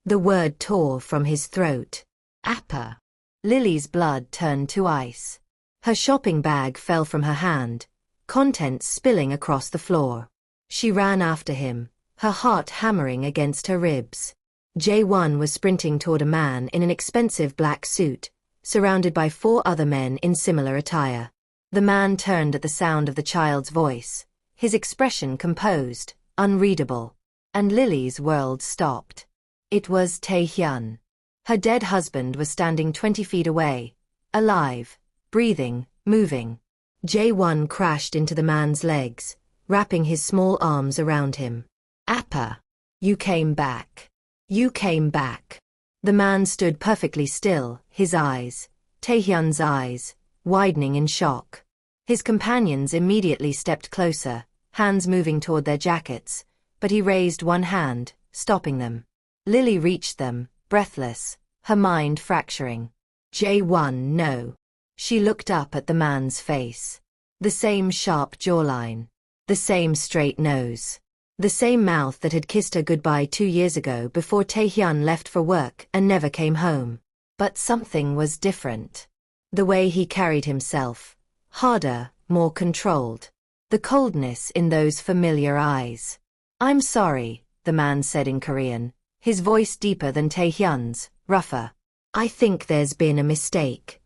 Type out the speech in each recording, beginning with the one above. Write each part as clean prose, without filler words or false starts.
The word tore from his throat. Appa. Lily's blood turned to ice. Her shopping bag fell from her hand, contents spilling across the floor. She ran after him, her heart hammering against her ribs. Jihoon was sprinting toward a man in an expensive black suit, surrounded by 4 other men in similar attire. The man turned at the sound of the child's voice, his expression composed, unreadable. And Lily's world stopped. It was Taehyun. Her dead husband was standing 20 feet away, alive, breathing, moving. Jihoon crashed into the man's legs, wrapping his small arms around him. Appa. You came back. You came back. The man stood perfectly still, his eyes, Taehyun's eyes, widening in shock. His companions immediately stepped closer, hands moving toward their jackets, but he raised one hand, stopping them. Lily reached them, breathless, her mind fracturing. Jihoon, no. She looked up at the man's face. The same sharp jawline. The same straight nose. The same mouth that had kissed her goodbye 2 years ago before Taehyun left for work and never came home. But something was different. The way he carried himself. Harder, more controlled. The coldness in those familiar eyes. I'm sorry, the man said in Korean, his voice deeper than Taehyun's, rougher. I think there's been a mistake.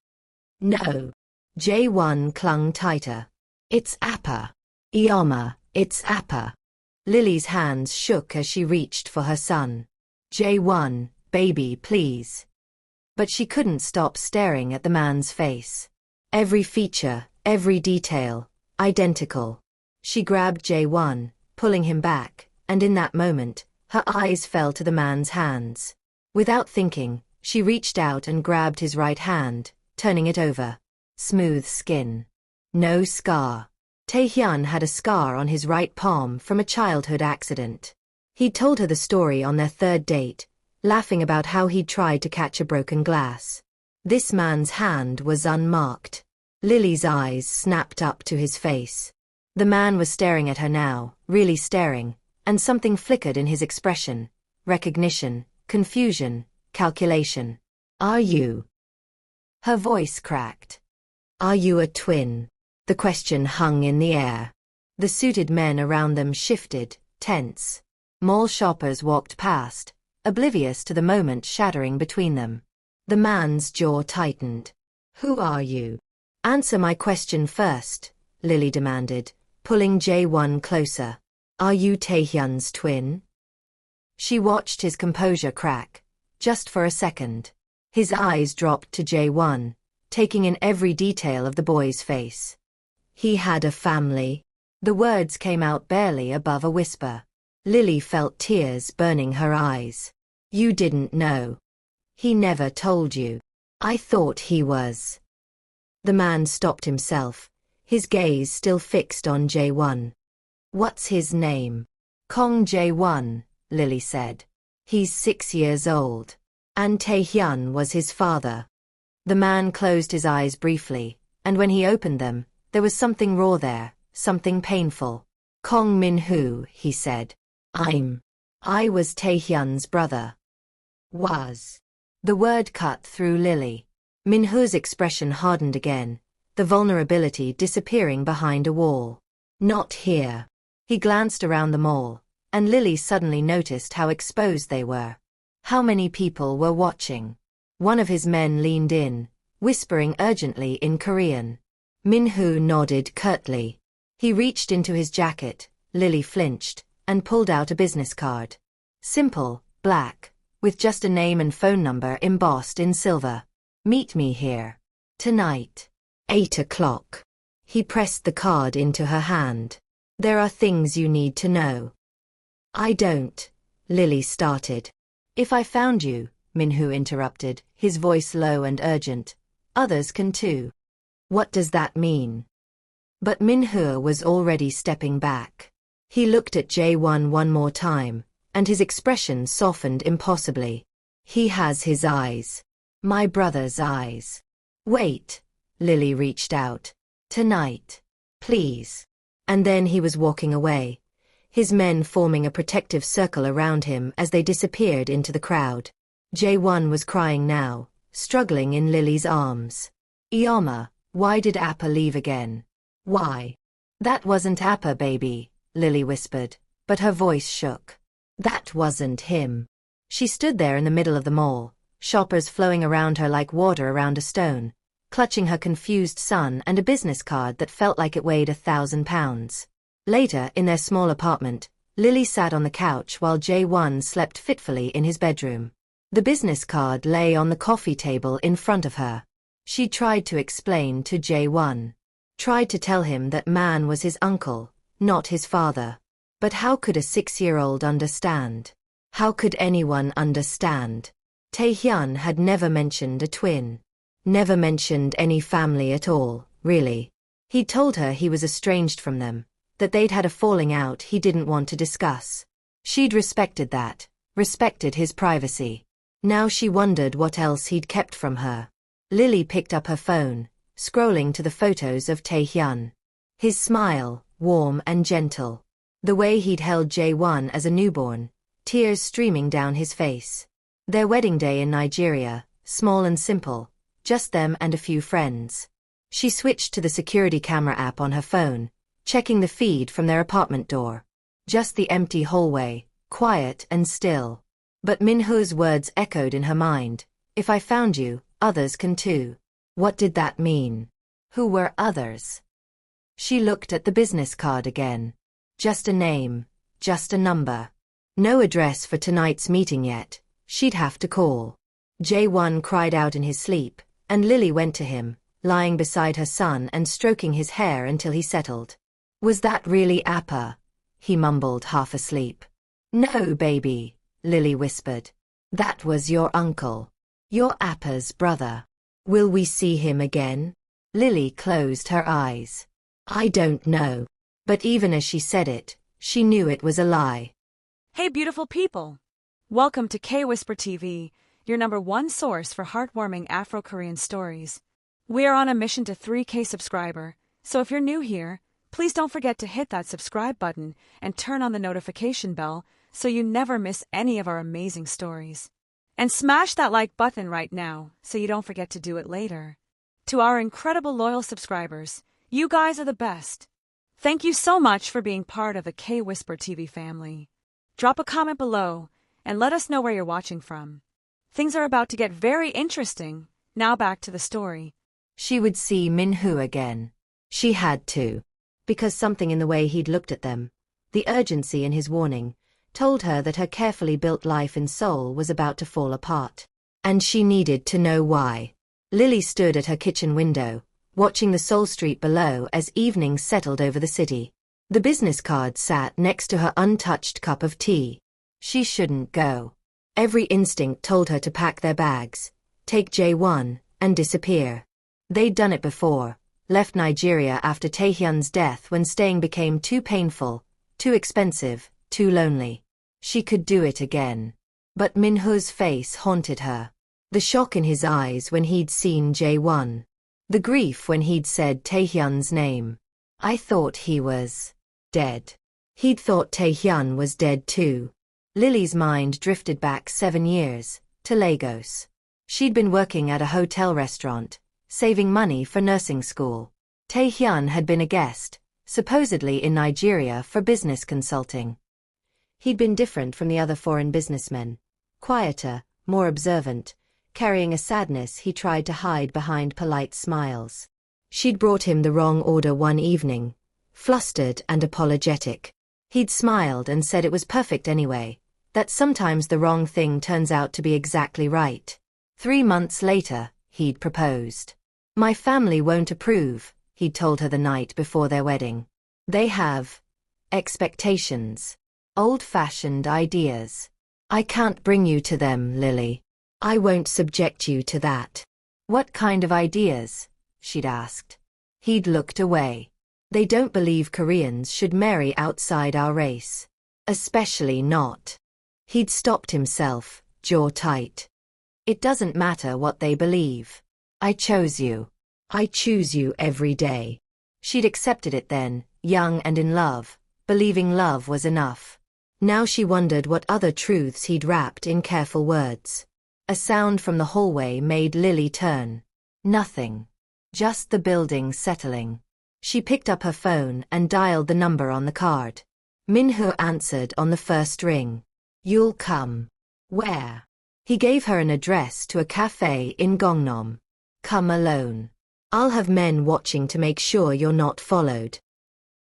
No. Jihoon clung tighter. It's Appa. Ioma, it's Appa. Lily's hands shook as she reached for her son. Jihoon, baby, please. But she couldn't stop staring at the man's face. Every feature, every detail, identical. She grabbed Jihoon, pulling him back, and in that moment, her eyes fell to the man's hands. Without thinking, she reached out and grabbed his right hand, turning it over. Smooth skin. No scar. Taehyun had a scar on his right palm from a childhood accident. He'd told her the story on their 3rd date, laughing about how he'd tried to catch a broken glass. This man's hand was unmarked. Lily's eyes snapped up to his face. The man was staring at her now, really staring, and something flickered in his expression. Recognition, confusion, calculation. Are you? Her voice cracked. Are you a twin? The question hung in the air. The suited men around them shifted, tense. Mall shoppers walked past, oblivious to the moment shattering between them. The man's jaw tightened. Who are you? Answer my question first, Lily demanded, pulling Jihoon closer. Are you Taehyun's twin? She watched his composure crack, just for a second. His eyes dropped to Jihoon, taking in every detail of the boy's face. He had a family. The words came out barely above a whisper. Lily felt tears burning her eyes. You didn't know. He never told you. I thought he was. The man stopped himself, his gaze still fixed on Jihoon. What's his name? Kong Jihoon, Lily said. He's 6 years old. And Taehyun was his father. The man closed his eyes briefly, and when he opened them, there was something raw there, something painful. Kong Minhoo, he said. I was Taehyun's brother. Was. The word cut through Lily. Minhoo's expression hardened again, the vulnerability disappearing behind a wall. Not here. He glanced around the mall, and Lily suddenly noticed how exposed they were. How many people were watching. One of his men leaned in, whispering urgently in Korean. Minhoo nodded curtly. He reached into his jacket, Lily flinched, and pulled out a business card. Simple, black, with just a name and phone number embossed in silver. Meet me here. Tonight. 8 o'clock. He pressed the card into her hand. There are things you need to know. I don't, Lily started. If I found you, Minhoo interrupted, his voice low and urgent. Others can too. What does that mean? But Minhoo was already stepping back. He looked at Jihoon one more time, and his expression softened impossibly. He has his eyes. My brother's eyes. Wait. Lily reached out. Tonight. Please. And then he was walking away, his men forming a protective circle around him as they disappeared into the crowd. Jihoon was crying now, struggling in Lily's arms. "Iama, why did Appa leave again? Why?" "That wasn't Appa, baby," Lily whispered, but her voice shook. "That wasn't him." She stood there in the middle of the mall, shoppers flowing around her like water around a stone, clutching her confused son and a business card that felt like it weighed 1,000 pounds. Later, in their small apartment, Lily sat on the couch while Jihoon slept fitfully in his bedroom. The business card lay on the coffee table in front of her. She tried to explain to Jihoon. Tried to tell him that man was his uncle, not his father. But how could a 6-year-old understand? How could anyone understand? Taehyun had never mentioned a twin. Never mentioned any family at all, really. He'd told her he was estranged from them, that they'd had a falling out he didn't want to discuss. She'd respected that, respected his privacy. Now she wondered what else he'd kept from her. Lily picked up her phone, scrolling to the photos of Taehyun. His smile, warm and gentle. The way he'd held Jihoon as a newborn, tears streaming down his face. Their wedding day in Nigeria, small and simple, just them and a few friends. She switched to the security camera app on her phone, checking the feed from their apartment door. Just the empty hallway, quiet and still. But Minhoo's words echoed in her mind. "If I found you, others can too." What did that mean? Who were others? She looked at the business card again. Just a name, just a number. No address for tonight's meeting yet. She'd have to call. Jihoon cried out in his sleep, and Lily went to him, lying beside her son and stroking his hair until he settled. "Was that really Appa?" he mumbled, half asleep. "No, baby," Lily whispered. "That was your uncle. Your Appa's brother. Will we see him again?" Lily closed her eyes. "I don't know." But even as she said it, she knew it was a lie. Hey beautiful people! Welcome to K-Whisper TV, your #1 source for heartwarming Afro-Korean stories. We are on a mission to 3K subscriber, so if you're new here, please don't forget to hit that subscribe button and turn on the notification bell so you never miss any of our amazing stories. And smash that like button right now so you don't forget to do it later. To our incredible loyal subscribers, you guys are the best. Thank you so much for being part of the K-Whisper TV family. Drop a comment below and let us know where you're watching from. Things are about to get very interesting. Now back to the story. She would see Minhoo again. She had to. Because something in the way he'd looked at them, the urgency in his warning, told her that her carefully built life in Seoul was about to fall apart. And she needed to know why. Lily stood at her kitchen window, watching the Seoul street below as evening settled over the city. The business card sat next to her untouched cup of tea. She shouldn't go. Every instinct told her to pack their bags, take Jihoon, and disappear. They'd done it before, left Nigeria after Taehyun's death when staying became too painful, too expensive, too lonely. She could do it again. But Minhoo's face haunted her. The shock in his eyes when he'd seen Jihoon. The grief when he'd said Taehyun's name. "I thought he was dead." He'd thought Taehyun was dead too. Lily's mind drifted back 7 years, to Lagos. She'd been working at a hotel restaurant, saving money for nursing school. Taehyun had been a guest, supposedly in Nigeria for business consulting. He'd been different from the other foreign businessmen. Quieter, more observant, carrying a sadness he tried to hide behind polite smiles. She'd brought him the wrong order one evening, flustered and apologetic. He'd smiled and said it was perfect anyway, that sometimes the wrong thing turns out to be exactly right. 3 months later, he'd proposed. "My family won't approve," he'd told her the night before their wedding. "They have expectations, old-fashioned ideas. I can't bring you to them, Lily. I won't subject you to that." "What kind of ideas?" she'd asked. He'd looked away. "They don't believe Koreans should marry outside our race. Especially not." He'd stopped himself, jaw tight. "It doesn't matter what they believe. I chose you. I choose you every day." She'd accepted it then, young and in love, believing love was enough. Now she wondered what other truths he'd wrapped in careful words. A sound from the hallway made Lily turn. Nothing. Just the building settling. She picked up her phone and dialed the number on the card. Minhoo answered on the first ring. You'll come. Where? He gave her an address to a cafe in Gangnam. Come alone. I'll have men watching to make sure you're not followed.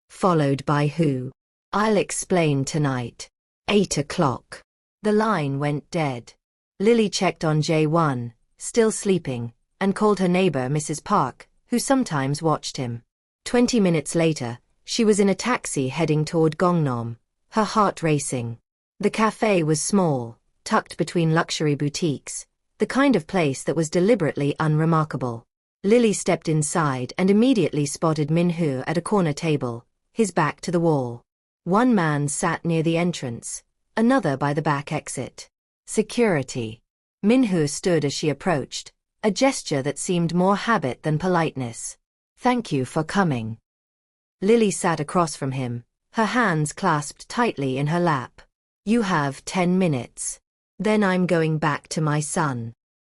Followed by who? I'll explain tonight. 8 o'clock. The line went dead. Lily checked on Jae-won, still sleeping, and called her neighbor Mrs. Park, who sometimes watched him. 20 minutes later, she was in a taxi heading toward Gangnam, her heart racing. The cafe was small, tucked between luxury boutiques, the kind of place that was deliberately unremarkable. Lily stepped inside and immediately spotted Minhoo at a corner table, his back to the wall. One man sat near the entrance, another by the back exit. Security. Minhoo stood as she approached, a gesture that seemed more habit than politeness. Thank you for coming. Lily sat across from him, her hands clasped tightly in her lap. You have 10 minutes. Then I'm going back to my son.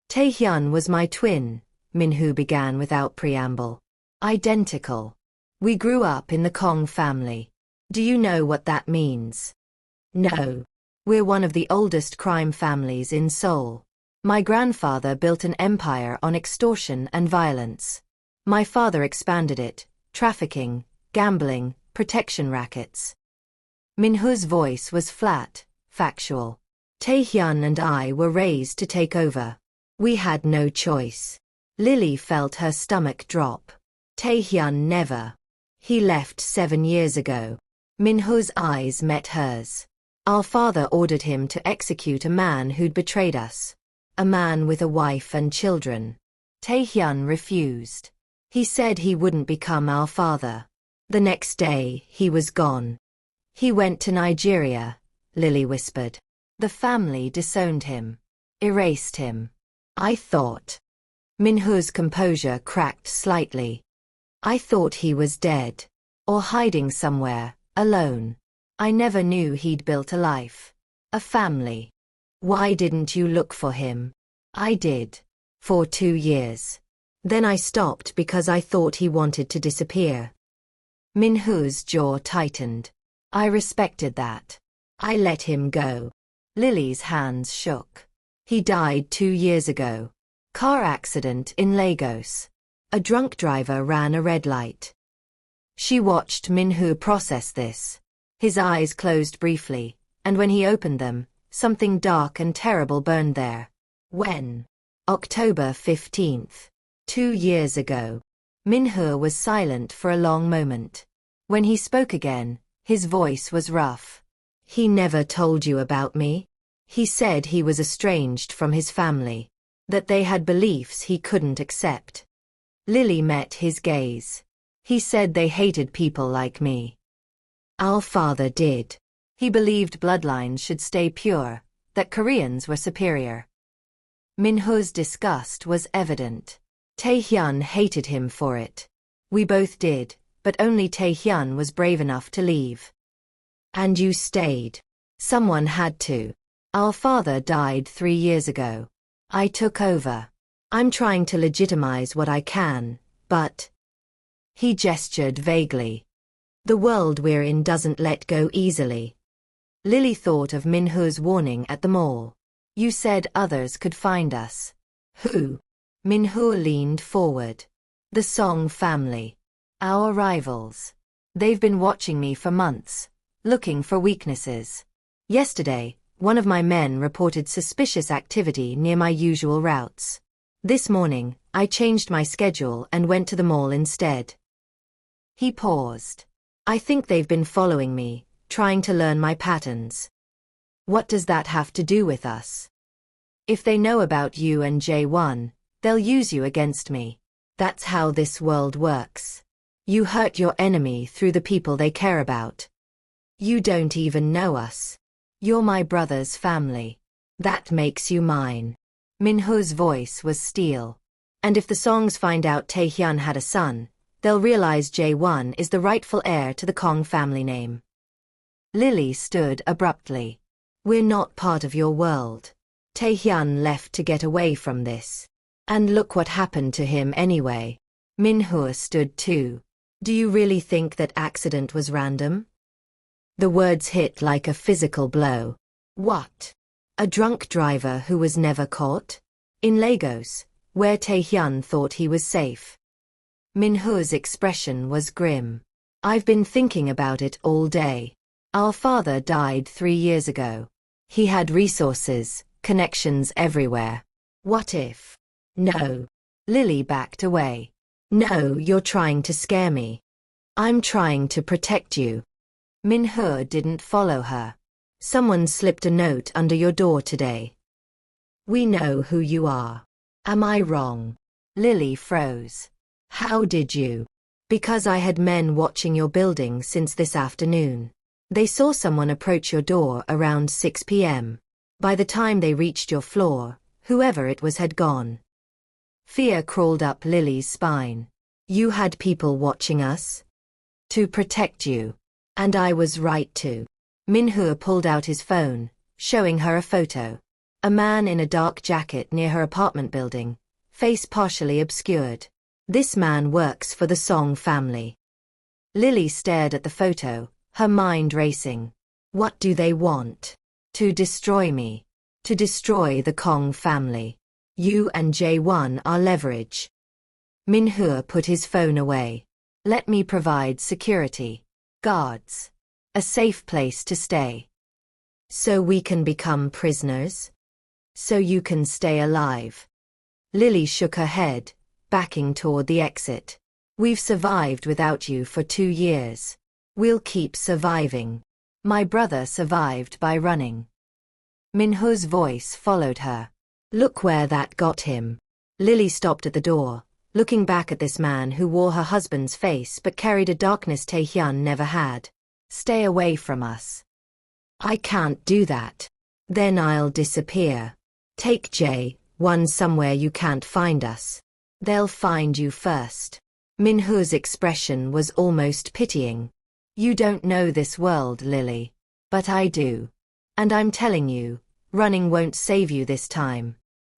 Taehyun was my twin, Minhoo began without preamble. Identical. We grew up in the Kong family. Do you know what that means? No. We're one of the oldest crime families in Seoul. My grandfather built an empire on extortion and violence. My father expanded it, trafficking, gambling, protection rackets. Minhoo's voice was flat, factual. Taehyun and I were raised to take over. We had no choice. Lily felt her stomach drop. Taehyun never. He left 7 years ago. Minhoo's eyes met hers. Our father ordered him to execute a man who'd betrayed us. A man with a wife and children. Taehyun refused. He said he wouldn't become our father. The next day, he was gone. He went to Nigeria, Lily whispered. The family disowned him. Erased him. I thought. Minhoo's composure cracked slightly. I thought he was dead. Or hiding somewhere, alone. I never knew he'd built a life. A family. Why didn't you look for him? I did. For 2 years. Then I stopped because I thought he wanted to disappear. Minhoo's jaw tightened. I respected that. I let him go. Lily's hands shook. He died 2 years ago. Car accident in Lagos. A drunk driver ran a red light. She watched Minhoo process this. His eyes closed briefly, and when he opened them, something dark and terrible burned there. When? October 15th. 2 years ago. Minhoo was silent for a long moment. When he spoke again, his voice was rough. He never told you about me? He said he was estranged from his family. That they had beliefs he couldn't accept. Lily met his gaze. He said they hated people like me. Our father did. He believed bloodlines should stay pure, that Koreans were superior. Minhoo's disgust was evident. Taehyun hated him for it. We both did, but only Taehyun was brave enough to leave. And you stayed. Someone had to. Our father died 3 years ago. I took over. I'm trying to legitimize what I can, but... He gestured vaguely. The world we're in doesn't let go easily. Lily thought of Minhoo's warning at the mall. You said others could find us. Who? Minhoo leaned forward. The Song family. Our rivals. They've been watching me for months, looking for weaknesses. Yesterday, one of my men reported suspicious activity near my usual routes. This morning, I changed my schedule and went to the mall instead. He paused. I think they've been following me, trying to learn my patterns. What does that have to do with us? If they know about you and Jae-won, they'll use you against me. That's how this world works. You hurt your enemy through the people they care about. You don't even know us. You're my brother's family. That makes you mine. Minhoo's voice was steel. And if the Songs find out Taehyun had a son, they'll realize Jae-won is the rightful heir to the Kong family name. Lily stood abruptly. We're not part of your world. Taehyun left to get away from this. And look what happened to him anyway. Minhoo stood too. Do you really think that accident was random? The words hit like a physical blow. What? A drunk driver who was never caught? In Lagos, where Taehyun thought he was safe. Minhoo's expression was grim. I've been thinking about it all day. Our father died 3 years ago. He had resources, connections everywhere. What if? No. Lily backed away. No, you're trying to scare me. I'm trying to protect you. Minhoo didn't follow her. Someone slipped a note under your door today. We know who you are. Am I wrong? Lily froze. How did you? Because I had men watching your building since this afternoon. They saw someone approach your door around 6 p.m. By the time they reached your floor, whoever it was had gone. Fear crawled up Lily's spine. You had people watching us? To protect you. And I was right to. Minhoo pulled out his phone, showing her a photo. A man in a dark jacket near her apartment building, face partially obscured. This man works for the Song family. Lily stared at the photo, her mind racing. What do they want? To destroy me. To destroy the Kong family. You and Jae-won are leverage. Minhoo put his phone away. Let me provide security. Guards. A safe place to stay. So we can become prisoners? So you can stay alive. Lily shook her head, backing toward the exit. We've survived without you for 2 years. We'll keep surviving. My brother survived by running. Minhoo's voice followed her. Look where that got him. Lily stopped at the door, looking back at this man who wore her husband's face but carried a darkness Taehyun never had. Stay away from us. I can't do that. Then I'll disappear. Take Jae-won somewhere you can't find us. They'll find you first. Minhoo's expression was almost pitying. You don't know this world, Lily. But I do. And I'm telling you, running won't save you this time.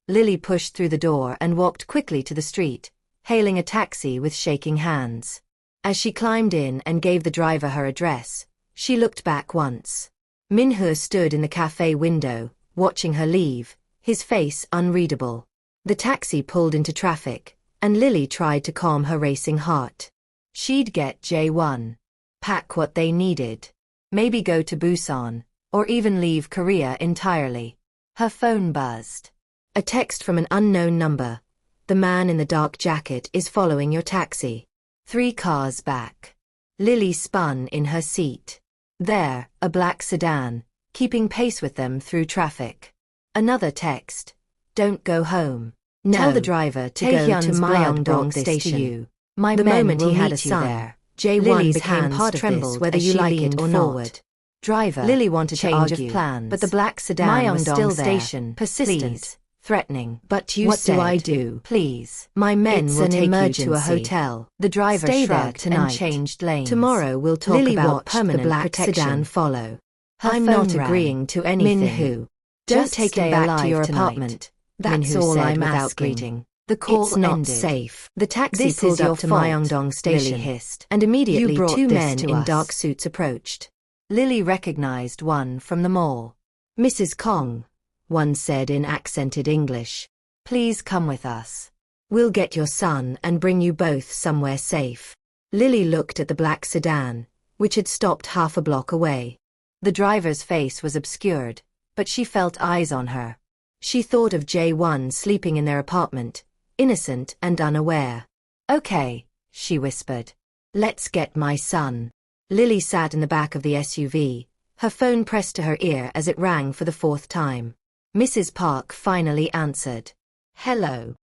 Lily pushed through the door and walked quickly to the street, hailing a taxi with shaking hands. As she climbed in and gave the driver her address, she looked back once. Minhoo stood in the cafe window, watching her leave, his face unreadable. The taxi pulled into traffic, and Lily tried to calm her racing heart. She'd get Jae-won. Pack what they needed. Maybe go to Busan, or even leave Korea entirely. Her phone buzzed. A text from an unknown number. The man in the dark jacket is following your taxi. 3 cars back. Lily spun in her seat. There, a black sedan, keeping pace with them through traffic. Another text. Don't go home. No. Tell the driver to go to Myeongdong Station. My the moment he had a son, Jae-won became part of whether you like it or not. Driver. Lily wanted to argue, plans, but the black sedan was still there, station, persistent, please. Threatening. But you said, what do I do? Please. My men will take you to a hotel. The driver shrugged and changed lanes. Tomorrow we'll talk Lily about permanent the black protection. Sedan follow. I'm not agreeing to anything. Minhoo. Don't take him back to your apartment. That's all I'm asking. The call not safe. The taxi pulled up to Myeongdong Station, Lily hissed, and immediately 2 men in dark suits approached. Lily recognized one from the mall. Mrs. Kong, one said in accented English. Please come with us. We'll get your son and bring you both somewhere safe. Lily looked at the black sedan, which had stopped half a block away. The driver's face was obscured, but she felt eyes on her. She thought of Jae-won sleeping in their apartment, innocent and unaware. Okay, she whispered. Let's get my son. Lily sat in the back of the SUV, her phone pressed to her ear as it rang for the 4th time. Mrs. Park finally answered. Hello.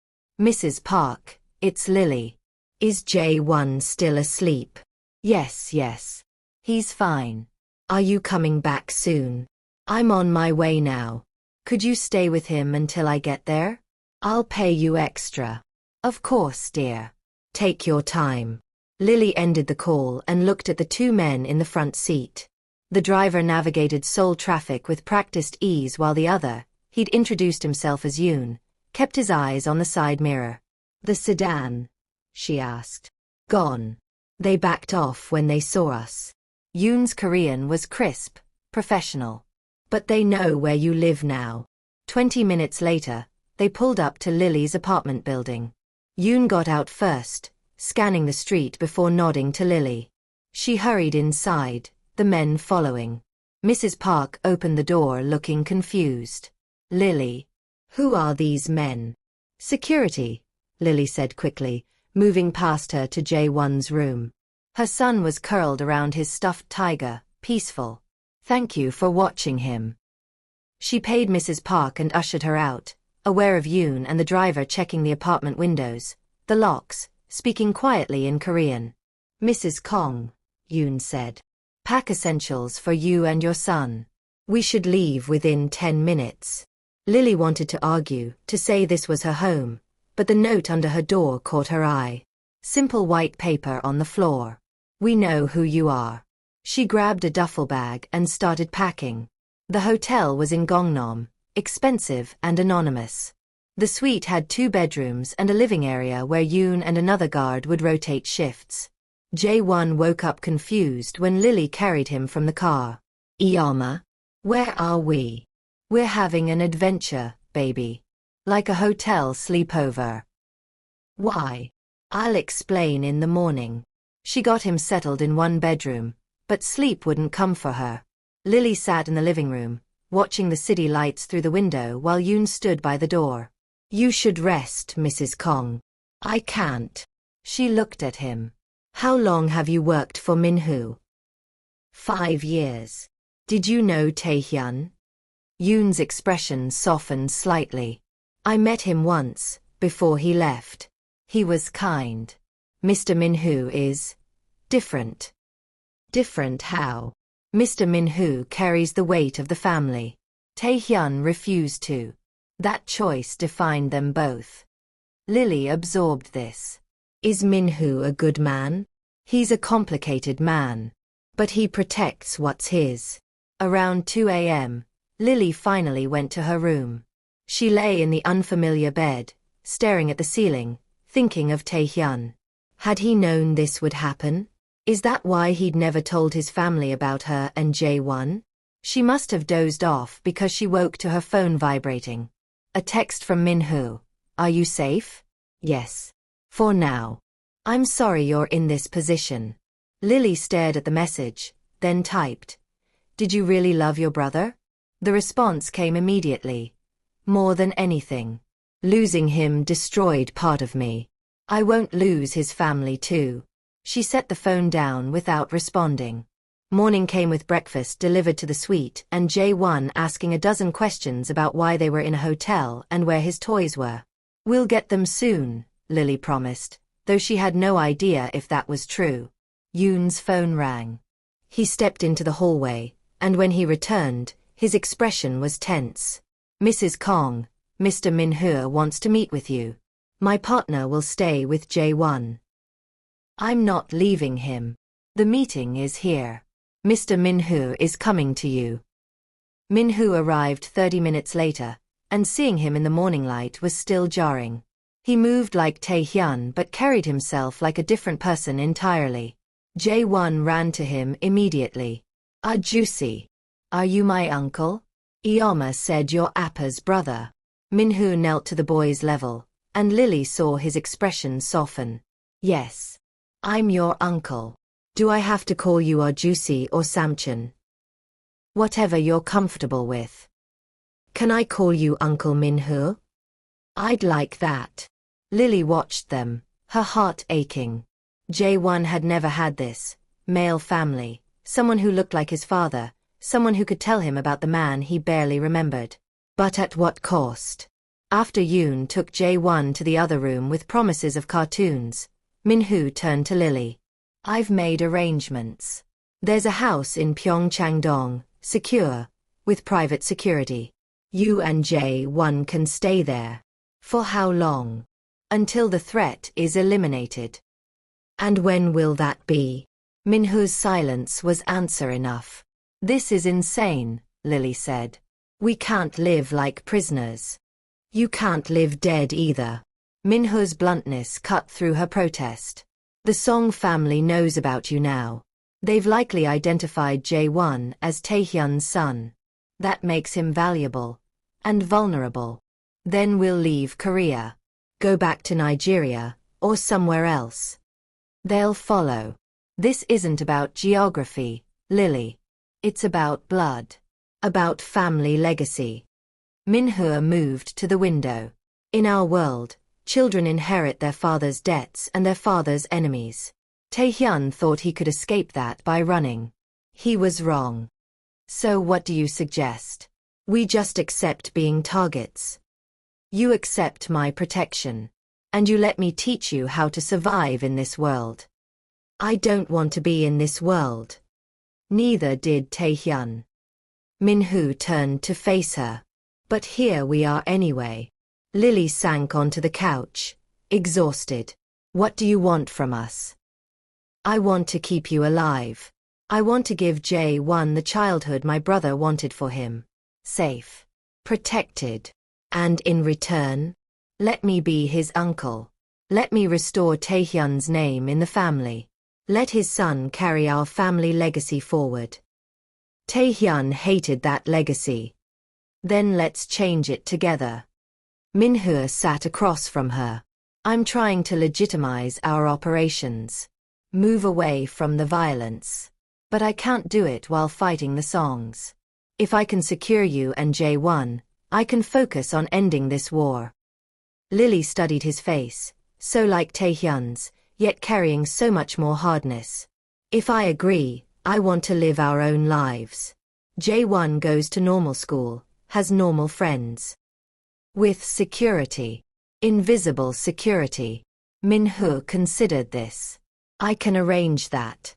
Mrs. Park, it's Lily. Is Jae-won still asleep? Yes. He's fine. Are you coming back soon? I'm on my way now. Could you stay with him until I get there? I'll pay you extra. Of course, dear. Take your time. Lily ended the call and looked at the 2 men in the front seat. The driver navigated Seoul traffic with practiced ease while the other, he'd introduced himself as Yoon, kept his eyes on the side mirror. "The sedan?" she asked. "Gone. They backed off when they saw us." Yoon's Korean was crisp, professional. "But they know where you live now." 20 minutes later, they pulled up to Lily's apartment building. Yoon got out first, scanning the street before nodding to Lily. She hurried inside, the men following. Mrs. Park opened the door looking confused. "Lily, who are these men?" "Security," Lily said quickly, moving past her to Jae-won's room. Her son was curled around his stuffed tiger, peaceful. "Thank you for watching him." She paid Mrs. Park and ushered her out, aware of Yoon and the driver checking the apartment windows, the locks, speaking quietly in Korean. "Mrs. Kong," Yoon said. "Pack essentials for you and your son. We should leave within 10 minutes. Lily wanted to argue, to say this was her home, but the note under her door caught her eye. Simple white paper on the floor. "We know who you are." She grabbed a duffel bag and started packing. The hotel was in Gangnam, expensive and anonymous. The suite had 2 bedrooms and a living area where Yoon and another guard would rotate shifts. Jae-won woke up confused when Lily carried him from the car. "Iyama, where are we?" "We're having an adventure, baby. Like a hotel sleepover." "Why?" "I'll explain in the morning." She got him settled in one bedroom, but sleep wouldn't come for her. Lily sat in the living room, watching the city lights through the window while Yoon stood by the door. "You should rest, Mrs. Kong." "I can't." She looked at him. "How long have you worked for Minhoo?" 5 years. "Did you know Taehyun?" Yoon's expression softened slightly. "I met him once, before he left. He was kind. Mr. Minhoo is different." "Different how?" "Mr. Minhoo carries the weight of the family. Taehyun refused to. That choice defined them both." Lily absorbed this. "Is Minhoo a good man?" "He's a complicated man. But he protects what's his." Around 2 a.m., Lily finally went to her room. She lay in the unfamiliar bed, staring at the ceiling, thinking of Taehyun. Had he known this would happen? Is that why he'd never told his family about her and Jae-won? She must have dozed off because she woke to her phone vibrating. A text from Minhoo. "Are you safe?" "Yes. For now." "I'm sorry you're in this position." Lily stared at the message, then typed, "Did you really love your brother?" The response came immediately. "More than anything. Losing him destroyed part of me. I won't lose his family too." She set the phone down without responding. Morning came with breakfast delivered to the suite and Jae-won asking a dozen questions about why they were in a hotel and where his toys were. "We'll get them soon," Lily promised, though she had no idea if that was true. Yoon's phone rang. He stepped into the hallway, and when he returned, his expression was tense. "Mrs. Kong, Mr. Minhoo wants to meet with you. My partner will stay with Jae-won." "I'm not leaving him. The meeting is here. Mr. Minhoo is coming to you." Minhoo arrived 30 minutes later, and seeing him in the morning light was still jarring. He moved like Taehyun but carried himself like a different person entirely. Jae-won ran to him immediately. "Ah, Juicy. Are you my uncle?" "Iyama said you're Appa's brother." Minhoo knelt to the boy's level, and Lily saw his expression soften. "Yes. I'm your uncle. Do I have to call you Juicy or Samchon?" "Whatever you're comfortable with." "Can I call you Uncle Minhoo?" "I'd like that." Lily watched them, her heart aching. Jae-won had never had this male family, someone who looked like his father, someone who could tell him about the man he barely remembered. But at what cost? After Yoon took Jae-won to the other room with promises of cartoons, Minhoo turned to Lily. "I've made arrangements. There's a house in Pyeongchang-dong, secure, with private security. You and Jae-won can stay there." "For how long?" "Until the threat is eliminated." "And when will that be?" Minhoo's silence was answer enough. This is insane, Lily said. We can't live like prisoners. You can't live dead either. Minhoo's bluntness cut through her protest. The Song family knows about you now. They've likely identified Jae-won as Taehyun's son. That makes him valuable. And vulnerable. Then we'll leave Korea. Go back to Nigeria, or somewhere else. They'll follow. This isn't about geography, Lily. It's about blood. About family legacy. Minhoo moved to the window. In our world, children inherit their father's debts and their father's enemies. Taehyun thought he could escape that by running. He was wrong. So what do you suggest? We just accept being targets. You accept my protection. And you let me teach you how to survive in this world. I don't want to be in this world. Neither did Taehyun. Minhoo turned to face her. But here we are anyway. Lily sank onto the couch, exhausted. What do you want from us? I want to keep you alive. I want to give Jae-won the childhood my brother wanted for him. Safe. Protected. And in return, let me be his uncle. Let me restore Taehyun's name in the family. Let his son carry our family legacy forward. Taehyun hated that legacy. Then let's change it together. Minhoo sat across from her. I'm trying to legitimize our operations. Move away from the violence. But I can't do it while fighting the Songs. If I can secure you and Jae-won, I can focus on ending this war. Lily studied his face, so like Taehyun's, yet carrying so much more hardness. If I agree, I want to live our own lives. Jae-won goes to normal school, has normal friends. With security. Invisible security. Minhoo considered this. I can arrange that.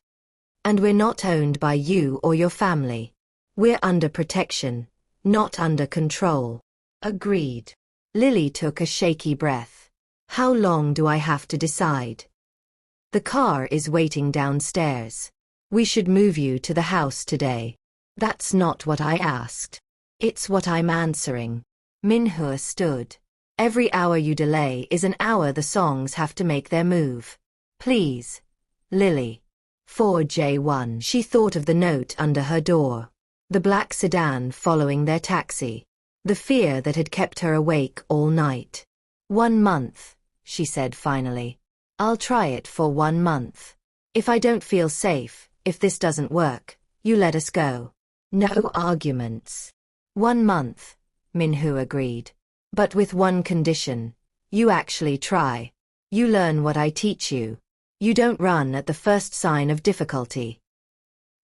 And we're not owned by you or your family. We're under protection, not under control. Agreed. Lily took a shaky breath. How long do I have to decide? The car is waiting downstairs. We should move you to the house today. That's not what I asked. It's what I'm answering. Minhoo stood. Every hour you delay is an hour the Songs have to make their move. Please. Lily. For Jae-won. She thought of the note under her door. The black sedan following their taxi. The fear that had kept her awake all night. 1 month, she said finally. I'll try it for 1 month. If I don't feel safe, if this doesn't work, you let us go. No arguments. 1 month, Minhoo agreed. But with one condition. You actually try. You learn what I teach you. You don't run at the first sign of difficulty.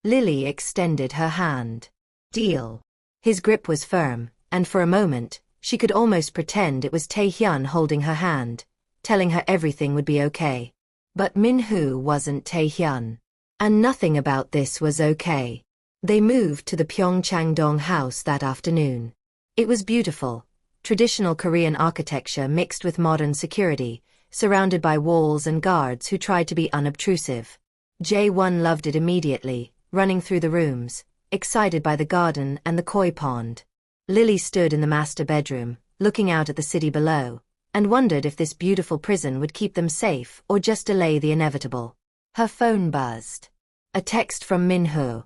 Lily extended her hand. Deal. His grip was firm, and for a moment, she could almost pretend it was Taehyun holding her hand, telling her everything would be okay. But Minhoo wasn't Taehyun. And nothing about this was okay. They moved to the Pyeongchangdong house that afternoon. It was beautiful. Traditional Korean architecture mixed with modern security, surrounded by walls and guards who tried to be unobtrusive. Jae-won loved it immediately, running through the rooms, excited by the garden and the koi pond. Lily stood in the master bedroom, looking out at the city below, and wondered if this beautiful prison would keep them safe or just delay the inevitable. Her phone buzzed. A text from Minhoo.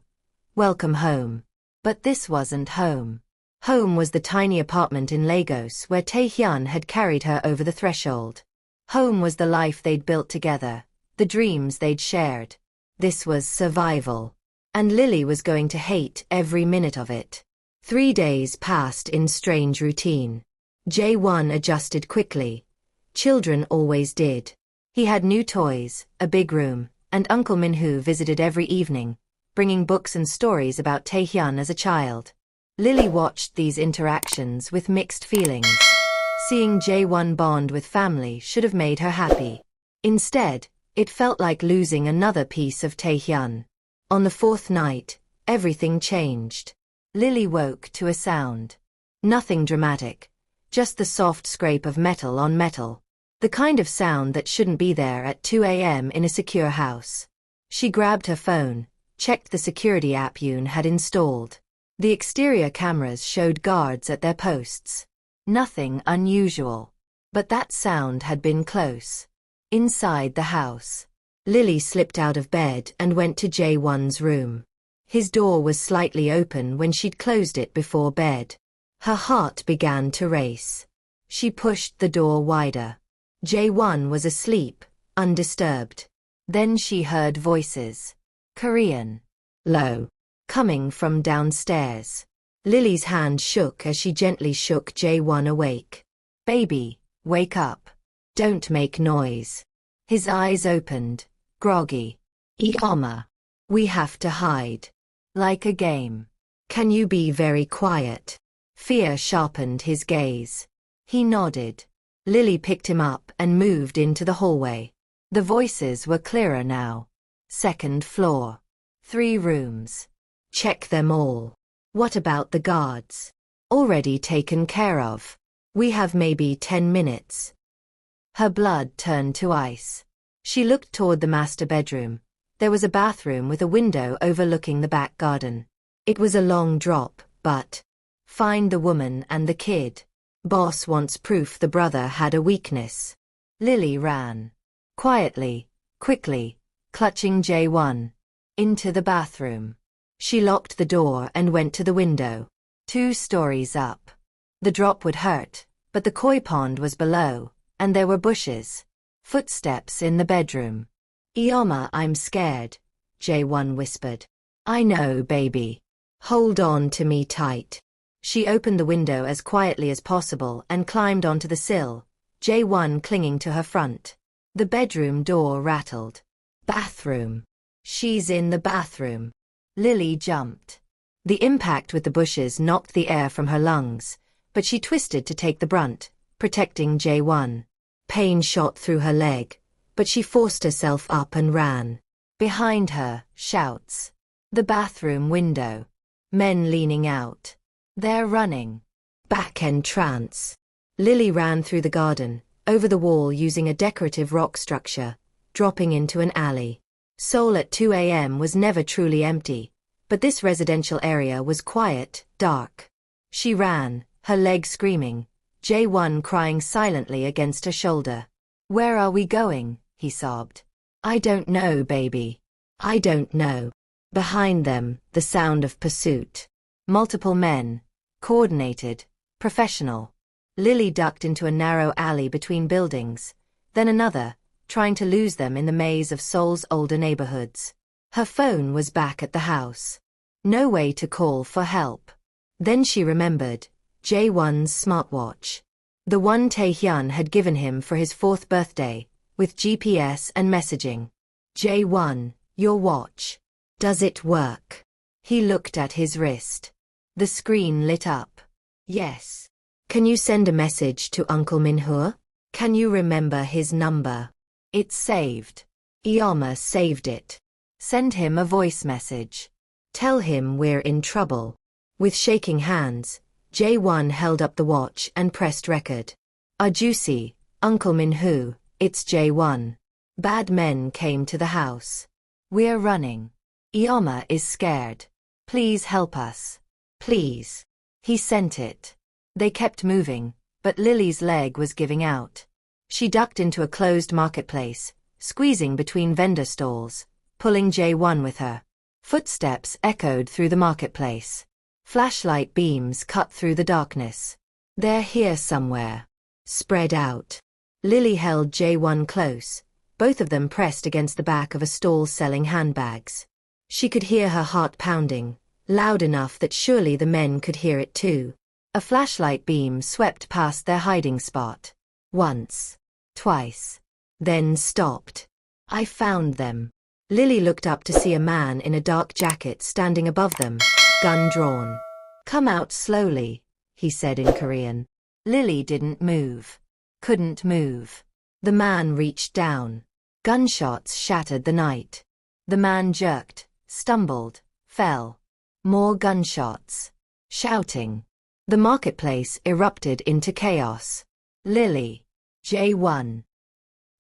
Welcome home. But this wasn't home. Home was the tiny apartment in Lagos where Taehyun had carried her over the threshold. Home was the life they'd built together, the dreams they'd shared. This was survival. And Lily was going to hate every minute of it. 3 days passed in strange routine. Jae-won adjusted quickly. Children always did. He had new toys, a big room, and Uncle Minhoo visited every evening, bringing books and stories about Taehyun as a child. Lily watched these interactions with mixed feelings. Seeing Jae-won bond with family should have made her happy. Instead, it felt like losing another piece of Taehyun. On the 4th night, everything changed. Lily woke to a sound. Nothing dramatic. Just the soft scrape of metal on metal. The kind of sound that shouldn't be there at 2 a.m. in a secure house. She grabbed her phone, checked the security app Yoon had installed. The exterior cameras showed guards at their posts. Nothing unusual. But that sound had been close. Inside the house, Lily slipped out of bed and went to Jae-won's room. His door was slightly open when she'd closed it before bed. Her heart began to race. She pushed the door wider. Jae-won was asleep, undisturbed. Then she heard voices. Korean. Low. Coming from downstairs. Lily's hand shook as she gently shook Jae-won awake. Baby, wake up. Don't make noise. His eyes opened, groggy. Ioma. We have to hide. Like a game. Can you be very quiet? Fear sharpened his gaze. He nodded. Lily picked him up and moved into the hallway. The voices were clearer now. Second floor. 3 rooms. Check them all. What about the guards? Already taken care of. We have maybe 10 minutes. Her blood turned to ice. She looked toward the master bedroom. There was a bathroom with a window overlooking the back garden. It was a long drop, but find the woman and the kid. Boss wants proof the brother had a weakness. Lily ran. Quietly, quickly, clutching Jae-won. Into the bathroom. She locked the door and went to the window. 2 stories up. The drop would hurt, but the koi pond was below, and there were bushes. Footsteps in the bedroom. Ioma, I'm scared, Jae-won whispered. I know, baby. Hold on to me tight. She opened the window as quietly as possible and climbed onto the sill, Jae-won clinging to her front. The bedroom door rattled. Bathroom. She's in the bathroom. Lily jumped. The impact with the bushes knocked the air from her lungs, but she twisted to take the brunt, protecting Jae-won. Pain shot through her leg, but she forced herself up and ran. Behind her, shouts. The bathroom window. Men leaning out. They're running. Back entrance. Lily ran through the garden, over the wall using a decorative rock structure, dropping into an alley. Seoul at 2 a.m. was never truly empty, but this residential area was quiet, dark. She ran, her leg screaming, Jae-won crying silently against her shoulder. Where are we going? He sobbed. I don't know, baby. I don't know. Behind them, the sound of pursuit. Multiple men. Coordinated. Professional. Lily ducked into a narrow alley between buildings, then another, trying to lose them in the maze of Seoul's older neighborhoods. Her phone was back at the house. No way to call for help. Then she remembered Jae-won's smartwatch. The one Tae-hyun had given him for his 4th birthday, with GPS and messaging. Jae-won, your watch. Does it work? He looked at his wrist. The screen lit up. Yes. Can you send a message to Uncle Minhoo? Can you remember his number? It's saved. Ioma saved it. Send him a voice message. Tell him we're in trouble. With shaking hands, Jae-won held up the watch and pressed record. Juicy, Uncle Minhoo, it's Jae-won. Bad men came to the house. We're running. Ioma is scared. Please help us. Please. He sent it. They kept moving, but Lily's leg was giving out. She ducked into a closed marketplace, squeezing between vendor stalls, pulling Jae-won with her. Footsteps echoed through the marketplace. Flashlight beams cut through the darkness. They're here somewhere. Spread out. Lily held Jae-won close, both of them pressed against the back of a stall selling handbags. She could hear her heart pounding, loud enough that surely the men could hear it too. A flashlight beam swept past their hiding spot. Once. Twice. Then stopped. I found them. Lily looked up to see a man in a dark jacket standing above them, gun drawn. Come out slowly, he said in Korean. Lily didn't move. Couldn't move. The man reached down. Gunshots shattered the night. The man jerked, stumbled, fell. More gunshots. Shouting. The marketplace erupted into chaos. Lily. Jae-won.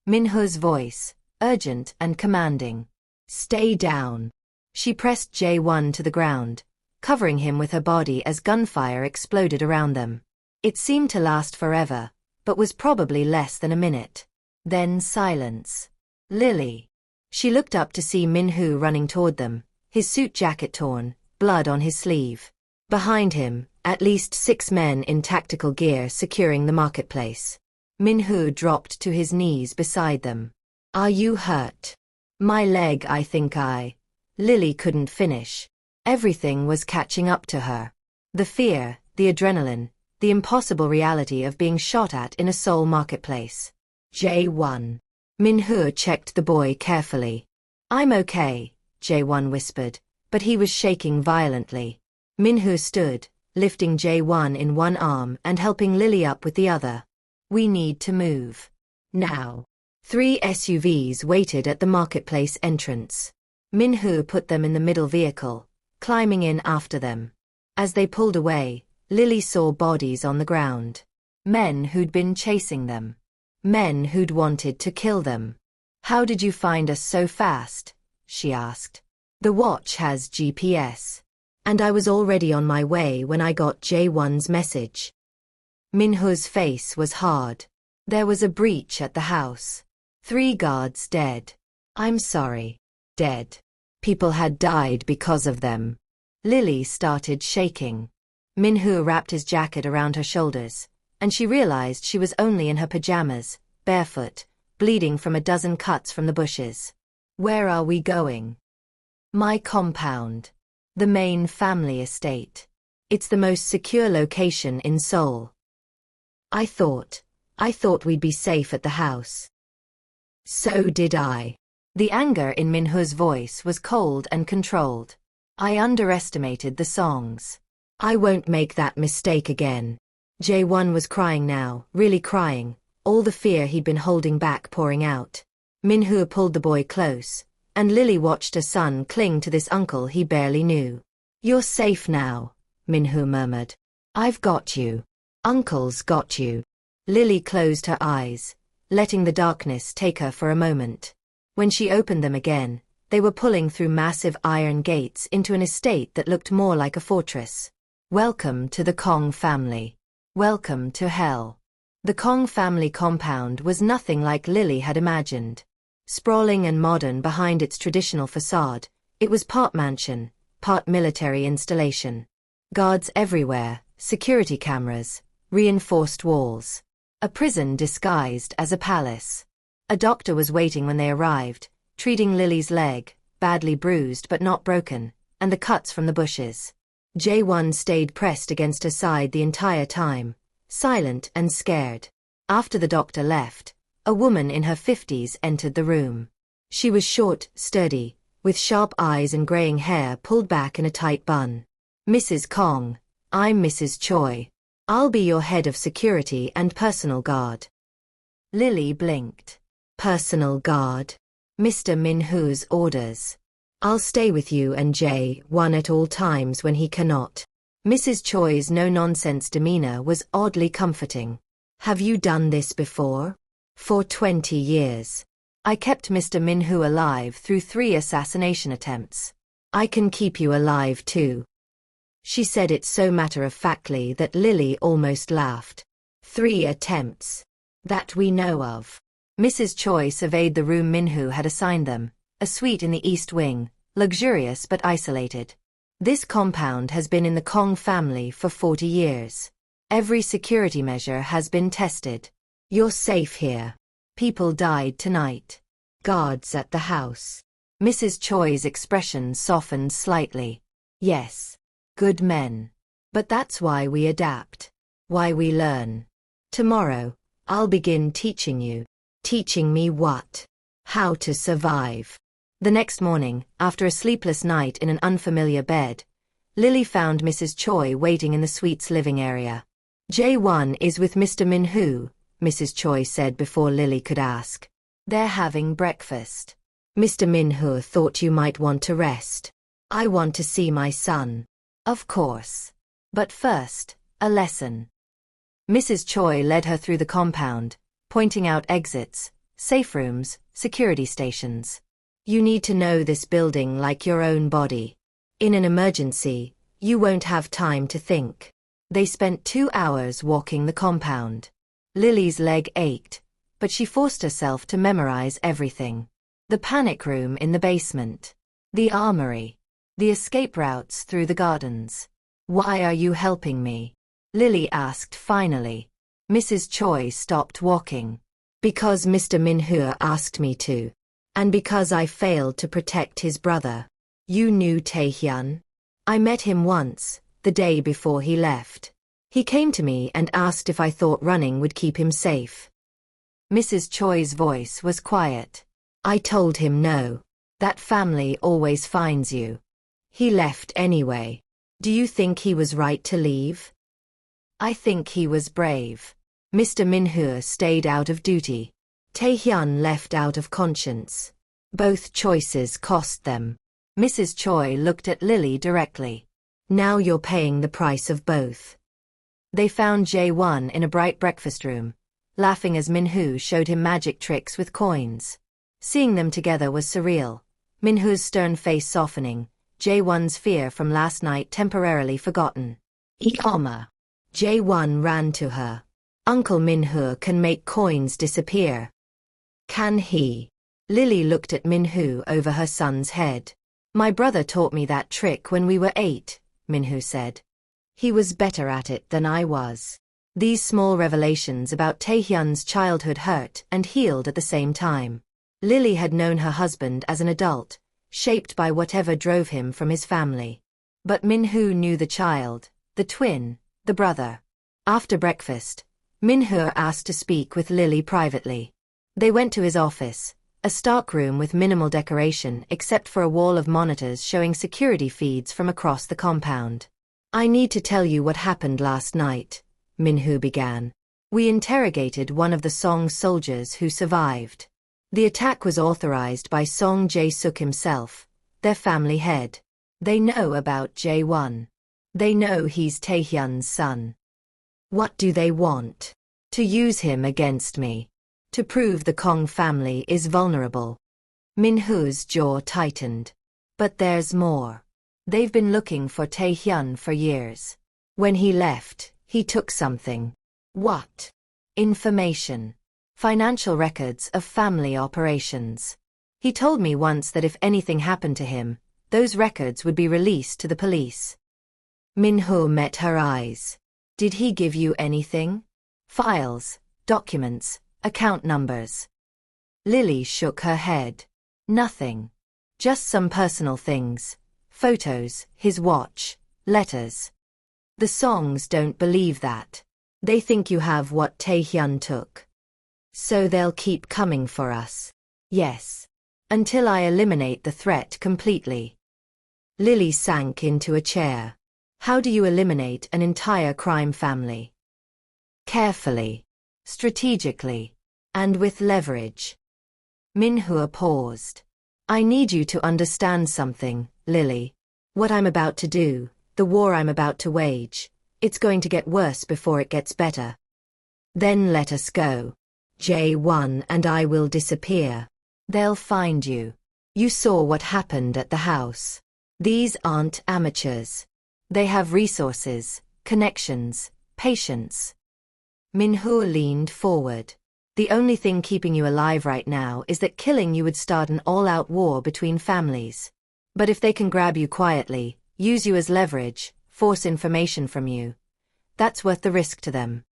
Minhoo's voice, urgent and commanding. Stay down. She pressed Jae-won to the ground, covering him with her body as gunfire exploded around them. It seemed to last forever, but was probably less than a minute. Then silence. Lily. She looked up to see Minhoo running toward them, his suit jacket torn, blood on his sleeve. Behind him, at least 6 men in tactical gear securing the marketplace. Minhoo dropped to his knees beside them. Are you hurt? My leg, I think Lily couldn't finish. Everything was catching up to her. The fear, the adrenaline, the impossible reality of being shot at in a Seoul marketplace. Jae-won. Minhoo checked the boy carefully. I'm okay, Jae-won whispered, but he was shaking violently. Minhoo stood, lifting Jae-won in one arm and helping Lily up with the other. We need to move. Now. 3 SUVs waited at the marketplace entrance. Minhoo put them in the middle vehicle, climbing in after them. As they pulled away, Lily saw bodies on the ground. Men who'd been chasing them. Men who'd wanted to kill them. How did you find us so fast? She asked. The watch has GPS. And I was already on my way when I got Jae-won's message. Minhoo's face was hard. There was a breach at the house. 3 guards dead. I'm sorry. Dead. People had died because of them. Lily started shaking. Minhoo wrapped his jacket around her shoulders, and she realized she was only in her pajamas, barefoot, bleeding from a dozen cuts from the bushes. Where are we going? My compound. The main family estate. It's the most secure location in Seoul. I thought we'd be safe at the house. So did I. The anger in Minhoo's voice was cold and controlled. I underestimated the songs. I won't make that mistake again. Jae-won was crying now, really crying, all the fear he'd been holding back pouring out. Minhoo pulled the boy close, and Lily watched her son cling to this uncle he barely knew. You're safe now, Minhoo murmured. I've got you. Uncle's got you. Lily closed her eyes, letting the darkness take her for a moment. When she opened them again, they were pulling through massive iron gates into an estate that looked more like a fortress. Welcome to the Kong family. Welcome to hell. The Kong family compound was nothing like Lily had imagined. Sprawling and modern behind its traditional facade, it was part mansion, part military installation. Guards everywhere, security cameras, reinforced walls. A prison disguised as a palace. A doctor was waiting when they arrived, treating Lily's leg, badly bruised but not broken, and the cuts from the bushes. Jae-won stayed pressed against her side the entire time, silent and scared. After the doctor left, a woman in her 50s entered the room. She was short, sturdy, with sharp eyes and graying hair pulled back in a tight bun. Mrs. Kong, I'm Mrs. Choi. I'll be your head of security and personal guard. Lily blinked. Personal guard? Mr. Minhoo's orders. I'll stay with you and Jae-won at all times when he cannot. Mrs. Choi's no-nonsense demeanor was oddly comforting. Have you done this before? For 20 years. I kept Mr. Minhoo alive through 3 assassination attempts. I can keep you alive too. She said it so matter-of-factly that Lily almost laughed. 3 attempts. That we know of. Mrs. Choi surveyed the room Minhoo had assigned them, a suite in the East Wing, luxurious but isolated. This compound has been in the Kong family for 40 years. Every security measure has been tested. You're safe here. People died tonight. Guards at the house. Mrs. Choi's expression softened slightly. Yes. Good men. But that's why we adapt. Why we learn. Tomorrow, I'll begin teaching you. Teaching me what? How to survive. The next morning, after a sleepless night in an unfamiliar bed, Lily found Mrs. Choi waiting in the suite's living area. Jae-won is with Mr. Minhoo, Mrs. Choi said before Lily could ask. They're having breakfast. Mr. Minhoo thought you might want to rest. I want to see my son. Of course. But first, a lesson. Mrs. Choi led her through the compound, pointing out exits, safe rooms, security stations. You need to know this building like your own body. In an emergency, you won't have time to think. They spent 2 hours walking the compound. Lily's leg ached, but she forced herself to memorize everything. The panic room in the basement. The armory. The escape routes through the gardens. Why are you helping me? Lily asked finally. Mrs. Choi stopped walking. Because Mr. Minhoo asked me to. And because I failed to protect his brother. You knew Taehyun? I met him once, the day before he left. He came to me and asked if I thought running would keep him safe. Mrs. Choi's voice was quiet. I told him no. That family always finds you. He left anyway. Do you think he was right to leave? I think he was brave. Mr. Minhoo stayed out of duty. Taehyun left out of conscience. Both choices cost them. Mrs. Choi looked at Lily directly. Now you're paying the price of both. They found Jihoon in a bright breakfast room, laughing as Minhoo showed him magic tricks with coins. Seeing them together was surreal. Minhoo's stern face softening, Jihoon's fear from last night temporarily forgotten. Ikoma. Jihoon ran to her. Uncle Minhoo can make coins disappear. Can he? Lily looked at Minhoo over her son's head. My brother taught me that trick when we were 8, Minhoo said. He was better at it than I was. These small revelations about Taehyun's childhood hurt and healed at the same time. Lily had known her husband as an adult, shaped by whatever drove him from his family. But Minhoo knew the child, the twin, the brother. After breakfast, Minhoo asked to speak with Lily privately. They went to his office, a stark room with minimal decoration except for a wall of monitors showing security feeds from across the compound. I need to tell you what happened last night, Minhoo began. We interrogated one of the Song soldiers who survived. The attack was authorized by Song Jae-suk himself, their family head. They know about Jihoon. They know he's Taehyun's son. What do they want? To use him against me. To prove the Kong family is vulnerable. Minhoo's jaw tightened. But there's more. They've been looking for Taehyun for years. When he left, he took something. What? Information. Financial records of family operations. He told me once that if anything happened to him, those records would be released to the police. Minhoo met her eyes. Did he give you anything? Files, documents, account numbers. Lily shook her head. Nothing. Just some personal things. Photos, his watch, letters. The Songs don't believe that. They think you have what Taehyun took. So they'll keep coming for us. Yes. Until I eliminate the threat completely. Lily sank into a chair. How do you eliminate an entire crime family? Carefully. Strategically. And with leverage. Minhoo paused. I need you to understand something, Lily. What I'm about to do, the war I'm about to wage, it's going to get worse before it gets better. Then let us go. Jihoon and I will disappear. They'll find you. You saw what happened at the house. These aren't amateurs. They have resources, connections, patience. Minhoo leaned forward. The only thing keeping you alive right now is that killing you would start an all-out war between families. But if they can grab you quietly, use you as leverage, force information from you, that's worth the risk to them.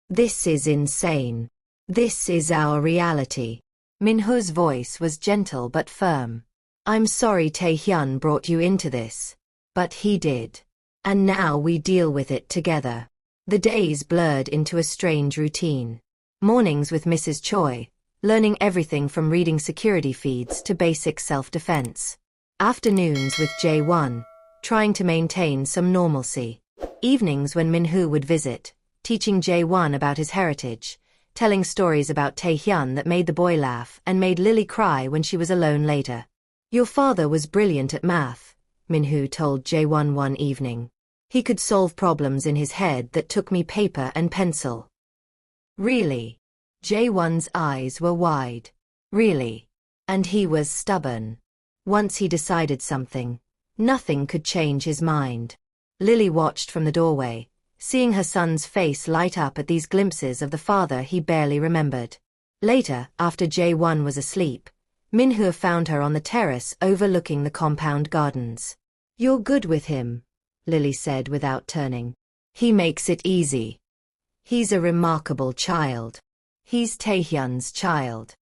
This is insane. This is our reality. Minhoo's voice was gentle but firm. I'm sorry Taehyun brought you into this. But he did. And now we deal with it together. The days blurred into a strange routine. Mornings with Mrs. Choi, learning everything from reading security feeds to basic self-defense. Afternoons with Jihoon, trying to maintain some normalcy. Evenings when Minhoo would visit, teaching Jihoon about his heritage, telling stories about Taehyun that made the boy laugh and made Lily cry when she was alone later. Your father was brilliant at math, Minhoo told Jihoon one evening. He could solve problems in his head that took me paper and pencil. Really? Jihoon's eyes were wide. Really? And he was stubborn. Once he decided something, nothing could change his mind. Lily watched from the doorway, seeing her son's face light up at these glimpses of the father he barely remembered. Later, after Jae-won was asleep, Minhoo found her on the terrace overlooking the compound gardens. "You're good with him," Lily said without turning. "He makes it easy. He's a remarkable child. He's Taehyun's child."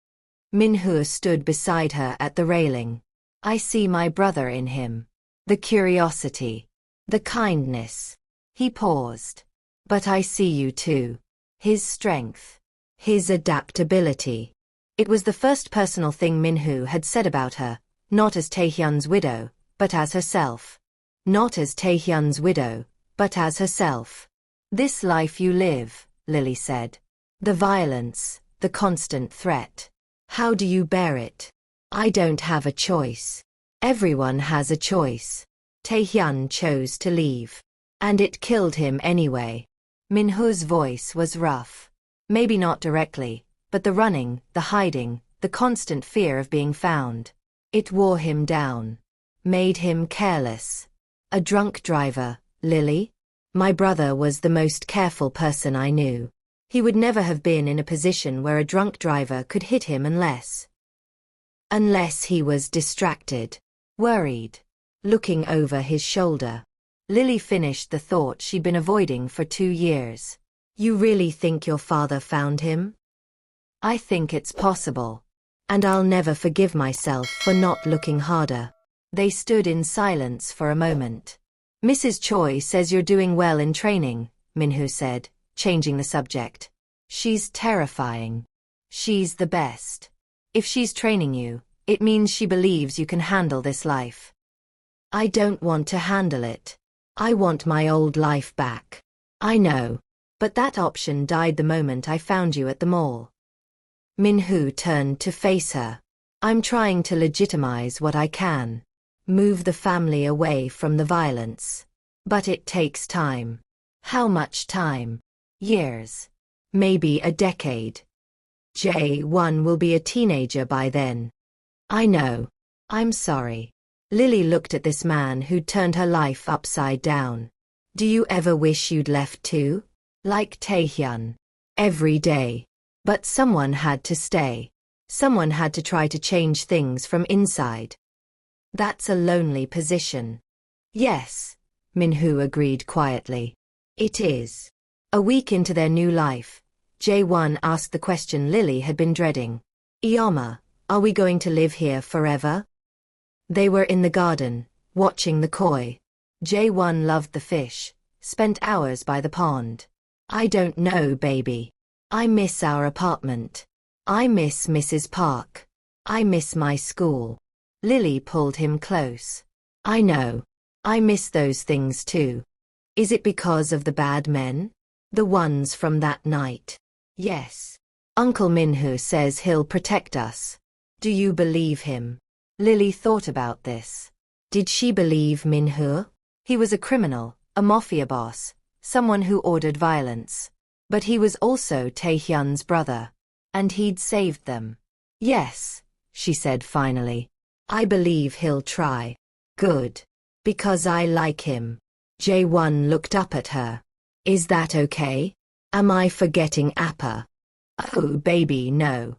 Minhoo stood beside her at the railing. "I see my brother in him. The curiosity. The kindness." He paused. "But I see you too. His strength. His adaptability." It was the first personal thing Minhoo had said about her, not as Taehyun's widow, but as herself. Not as Taehyun's widow, but as herself. "This life you live," Lily said. "The violence, the constant threat. How do you bear it?" "I don't have a choice. Everyone has a choice. Taehyun chose to leave. And it killed him anyway." Minhoo's voice was rough. Maybe not directly, but the running, the hiding, the constant fear of being found. It wore him down. Made him careless. "A drunk driver, Lily? My brother was the most careful person I knew. He would never have been in a position where a drunk driver could hit him unless he was distracted, worried, looking over his shoulder." Lily finished the thought she'd been avoiding for 2 years. "You really think your father found him?" "I think it's possible. And I'll never forgive myself for not looking harder." They stood in silence for a moment. "Mrs. Choi says you're doing well in training," Minhoo said, changing the subject. "She's terrifying. She's the best. If she's training you, it means she believes you can handle this life." "I don't want to handle it. I want my old life back." "I know. But that option died the moment I found you at the mall." Minhoo turned to face her. "I'm trying to legitimize what I can. Move the family away from the violence. But it takes time." "How much time?" "Years. Maybe a decade. Jae-won will be a teenager by then." "I know. I'm sorry." Lily looked at this man who'd turned her life upside down. "Do you ever wish you'd left too? Like Taehyun. Every day. But someone had to stay. Someone had to try to change things from inside." "That's a lonely position." "Yes," Minhoo agreed quietly. "It is." A week into their new life, Jae-won asked the question Lily had been dreading. "Ioma, are we going to live here forever?" They were in the garden, watching the koi. Jae-won loved the fish, spent hours by the pond. "I don't know, baby. I miss our apartment. I miss Mrs. Park. I miss my school." Lily pulled him close. "I know. I miss those things too." "Is it because of the bad men? The ones from that night?" "Yes. Uncle Minhoo says he'll protect us." "Do you believe him?" Lily thought about this. Did she believe Minhoo? He was a criminal, a mafia boss, someone who ordered violence. But he was also Taehyun's brother. And he'd saved them. "Yes," she said finally. "I believe he'll try." "Good. Because I like him." Jae-won looked up at her. "Is that okay? Am I forgetting Appa?" "Oh, baby, no."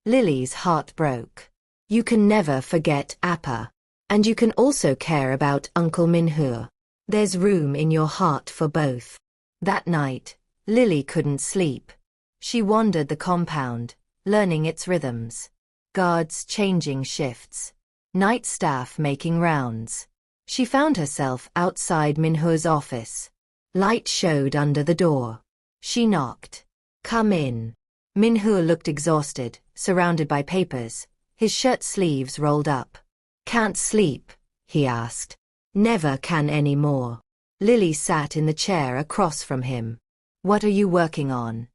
Lily's heart broke. "You can never forget Appa. And you can also care about Uncle Minhoo. There's room in your heart for both." That night, Lily couldn't sleep. She wandered the compound, learning its rhythms. Guards changing shifts. Night staff making rounds. She found herself outside Minhoo's office. Light showed under the door. She knocked. "Come in." Minhoo looked exhausted, surrounded by papers, his shirt sleeves rolled up. "Can't sleep?" he asked. "Never can anymore." Lily sat in the chair across from him. "What are you working on?"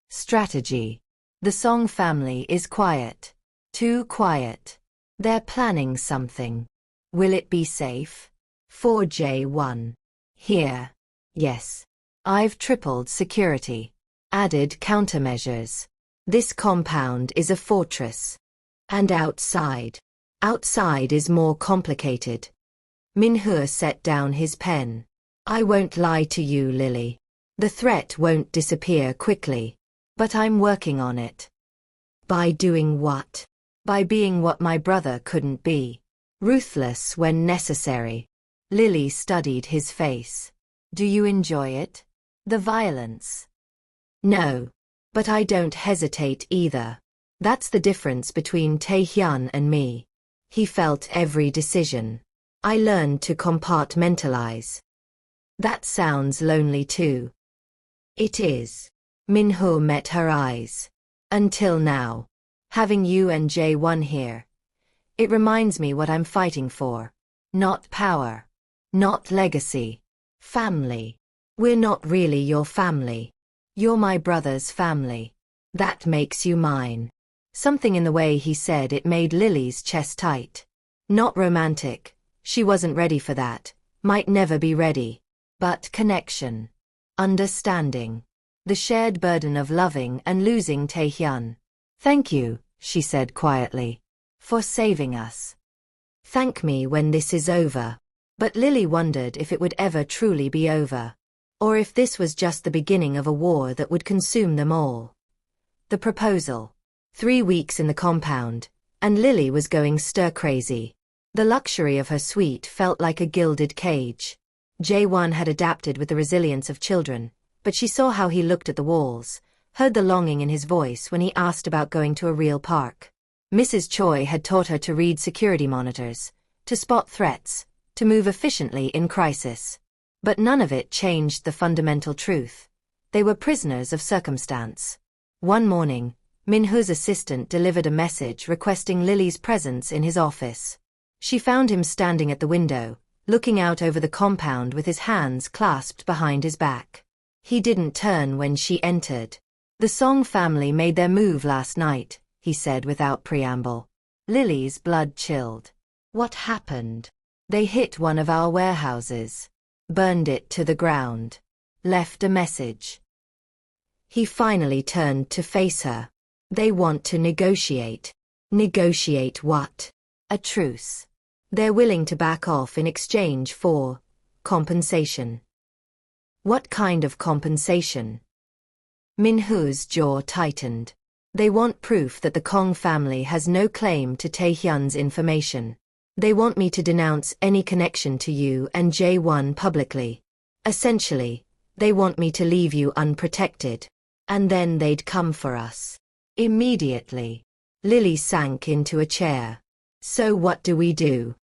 "Strategy. The Song family is quiet. Too quiet. They're planning something. Will it be safe?" "For Jae-won." "Here." "Yes. I've tripled security. Added countermeasures. This compound is a fortress." And outside? Outside is more complicated. Minhoo set down his pen. I won't lie to you, Lily. The threat won't disappear quickly. But I'm working on it. By doing what? By being what my brother couldn't be. Ruthless when necessary. Lily studied his face. Do you enjoy it? The violence? No. But I don't hesitate either. That's the difference between Taehyun and me. He felt every decision. I learned to compartmentalize. That sounds lonely too. It is. Minhoo met her eyes. Until now. Having you and Jae-won here. It reminds me what I'm fighting for. Not power. Not legacy. Family. We're not really your family. You're my brother's family. That makes you mine. Something in the way he said it made Lily's chest tight. Not romantic. She wasn't ready for that. Might never be ready. But connection. Understanding. The shared burden of loving and losing Taehyun. Thank you, she said quietly. For saving us. Thank me when this is over. But Lily wondered if it would ever truly be over. Or if this was just the beginning of a war that would consume them all. The proposal. 3 weeks in the compound, and Lily was going stir-crazy. The luxury of her suite felt like a gilded cage. Jae-won had adapted with the resilience of children, but she saw how he looked at the walls, heard the longing in his voice when he asked about going to a real park. Mrs. Choi had taught her to read security monitors, to spot threats, to move efficiently in crisis. But none of it changed the fundamental truth. They were prisoners of circumstance. One morning, Minhoo's assistant delivered a message requesting Lily's presence in his office. She found him standing at the window, looking out over the compound with his hands clasped behind his back. He didn't turn when she entered. The Song family made their move last night, he said without preamble. Lily's blood chilled. What happened? They hit one of our warehouses. Burned it to the ground. Left a message. He finally turned to face her. They want to negotiate. Negotiate what? A truce. They're willing to back off in exchange for compensation. What kind of compensation? Minhoo's jaw tightened. They want proof that the Kong family has no claim to Taehyun's information. They want me to denounce any connection to you and Jae-won publicly. Essentially, they want me to leave you unprotected. And then they'd come for us. Immediately. Lily sank into a chair. So what do we do?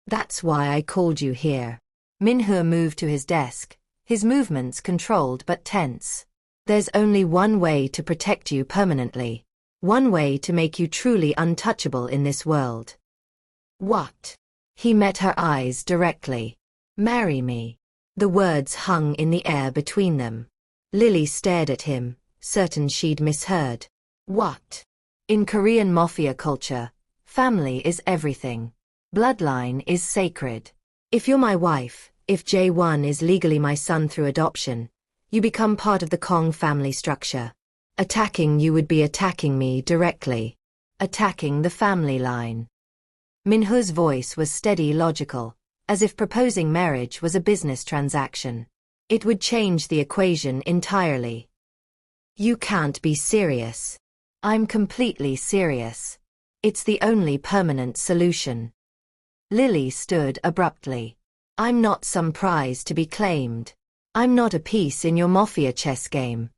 That's why I called you here. Minhoo moved to his desk, his movements controlled but tense. There's only one way to protect you permanently. One way to make you truly untouchable in this world. What? He met her eyes directly. Marry me. The words hung in the air between them. Lily stared at him, certain she'd misheard. What? In Korean Mafia culture, family is everything. Bloodline is sacred. If you're my wife, if Jae-won is legally my son through adoption, you become part of the Kong family structure. Attacking you would be attacking me directly. Attacking the family line. Minhoo's voice was steady, logical, as if proposing marriage was a business transaction. It would change the equation entirely. You can't be serious. I'm completely serious. It's the only permanent solution. Lily stood abruptly. I'm not some prize to be claimed. I'm not a piece in your Mafia chess game.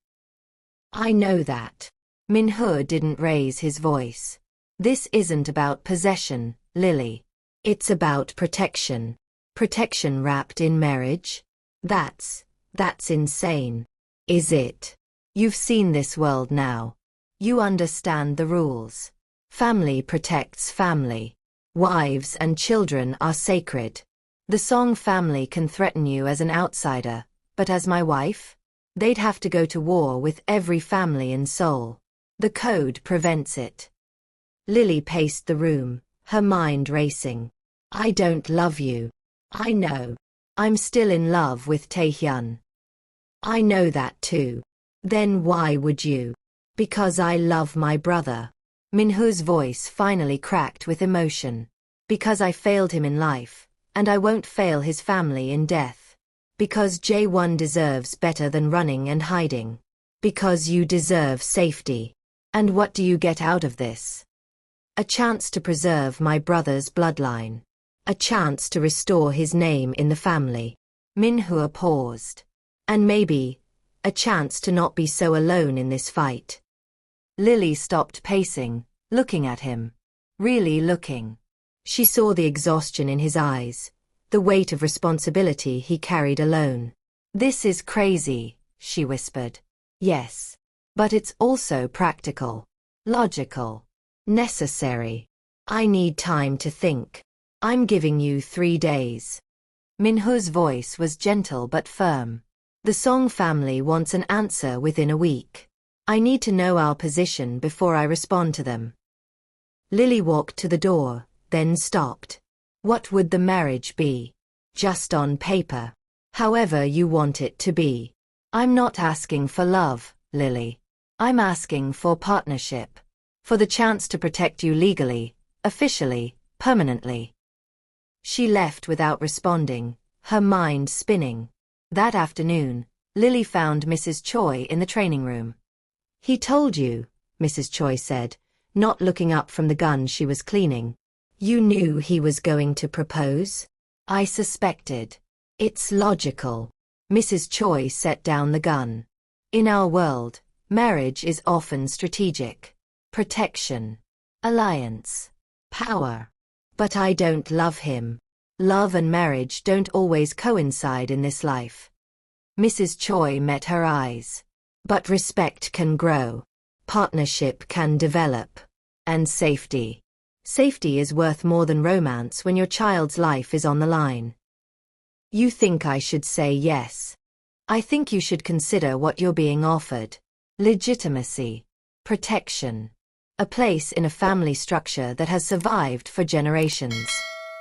I know that. Minhoo didn't raise his voice. This isn't about possession, Lily. It's about protection. Protection wrapped in marriage? That's insane. Is it? You've seen this world now. You understand the rules. Family protects family. Wives and children are sacred. The Song family can threaten you as an outsider, but as my wife? They'd have to go to war with every family in Seoul. The code prevents it. Lily paced the room, her mind racing. I don't love you. I know. I'm still in love with Taehyun. I know that too. Then why would you? Because I love my brother. Minhoo's voice finally cracked with emotion. Because I failed him in life, and I won't fail his family in death. Because Jae-won deserves better than running and hiding. Because you deserve safety. And what do you get out of this? A chance to preserve my brother's bloodline. A chance to restore his name in the family. Minhoo paused. And maybe, a chance to not be so alone in this fight. Lily stopped pacing, looking at him. Really looking. She saw the exhaustion in his eyes, the weight of responsibility he carried alone. This is crazy, she whispered. Yes. But it's also practical. Logical. Necessary. I need time to think. I'm giving you 3 days. Minhoo's voice was gentle but firm. The Song family wants an answer within a week. I need to know our position before I respond to them. Lily walked to the door, then stopped. What would the marriage be? Just on paper. However you want it to be. I'm not asking for love, Lily. I'm asking for partnership. For the chance to protect you legally, officially, permanently. She left without responding, her mind spinning. That afternoon, Lily found Mrs. Choi in the training room. He told you, Mrs. Choi said, not looking up from the gun she was cleaning. You knew he was going to propose? I suspected. It's logical. Mrs. Choi set down the gun. In our world, marriage is often strategic. Protection. Alliance. Power. But I don't love him. Love and marriage don't always coincide in this life. Mrs. Choi met her eyes. But respect can grow. Partnership can develop. And safety. Safety is worth more than romance when your child's life is on the line. You think I should say yes. I think you should consider what you're being offered. Legitimacy. Protection. A place in a family structure that has survived for generations.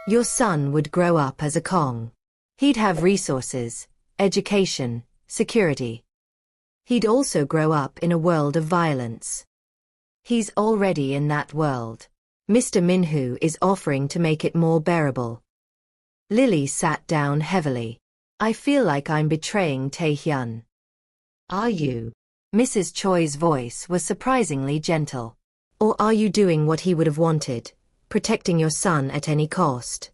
Your son would grow up as a Kong. He'd have resources, education, security. He'd also grow up in a world of violence. He's already in that world. Mr. Minhoo is offering to make it more bearable. Lily sat down heavily. I feel like I'm betraying Taehyun. Are you? Mrs. Choi's voice was surprisingly gentle. Or are you doing what he would have wanted, protecting your son at any cost?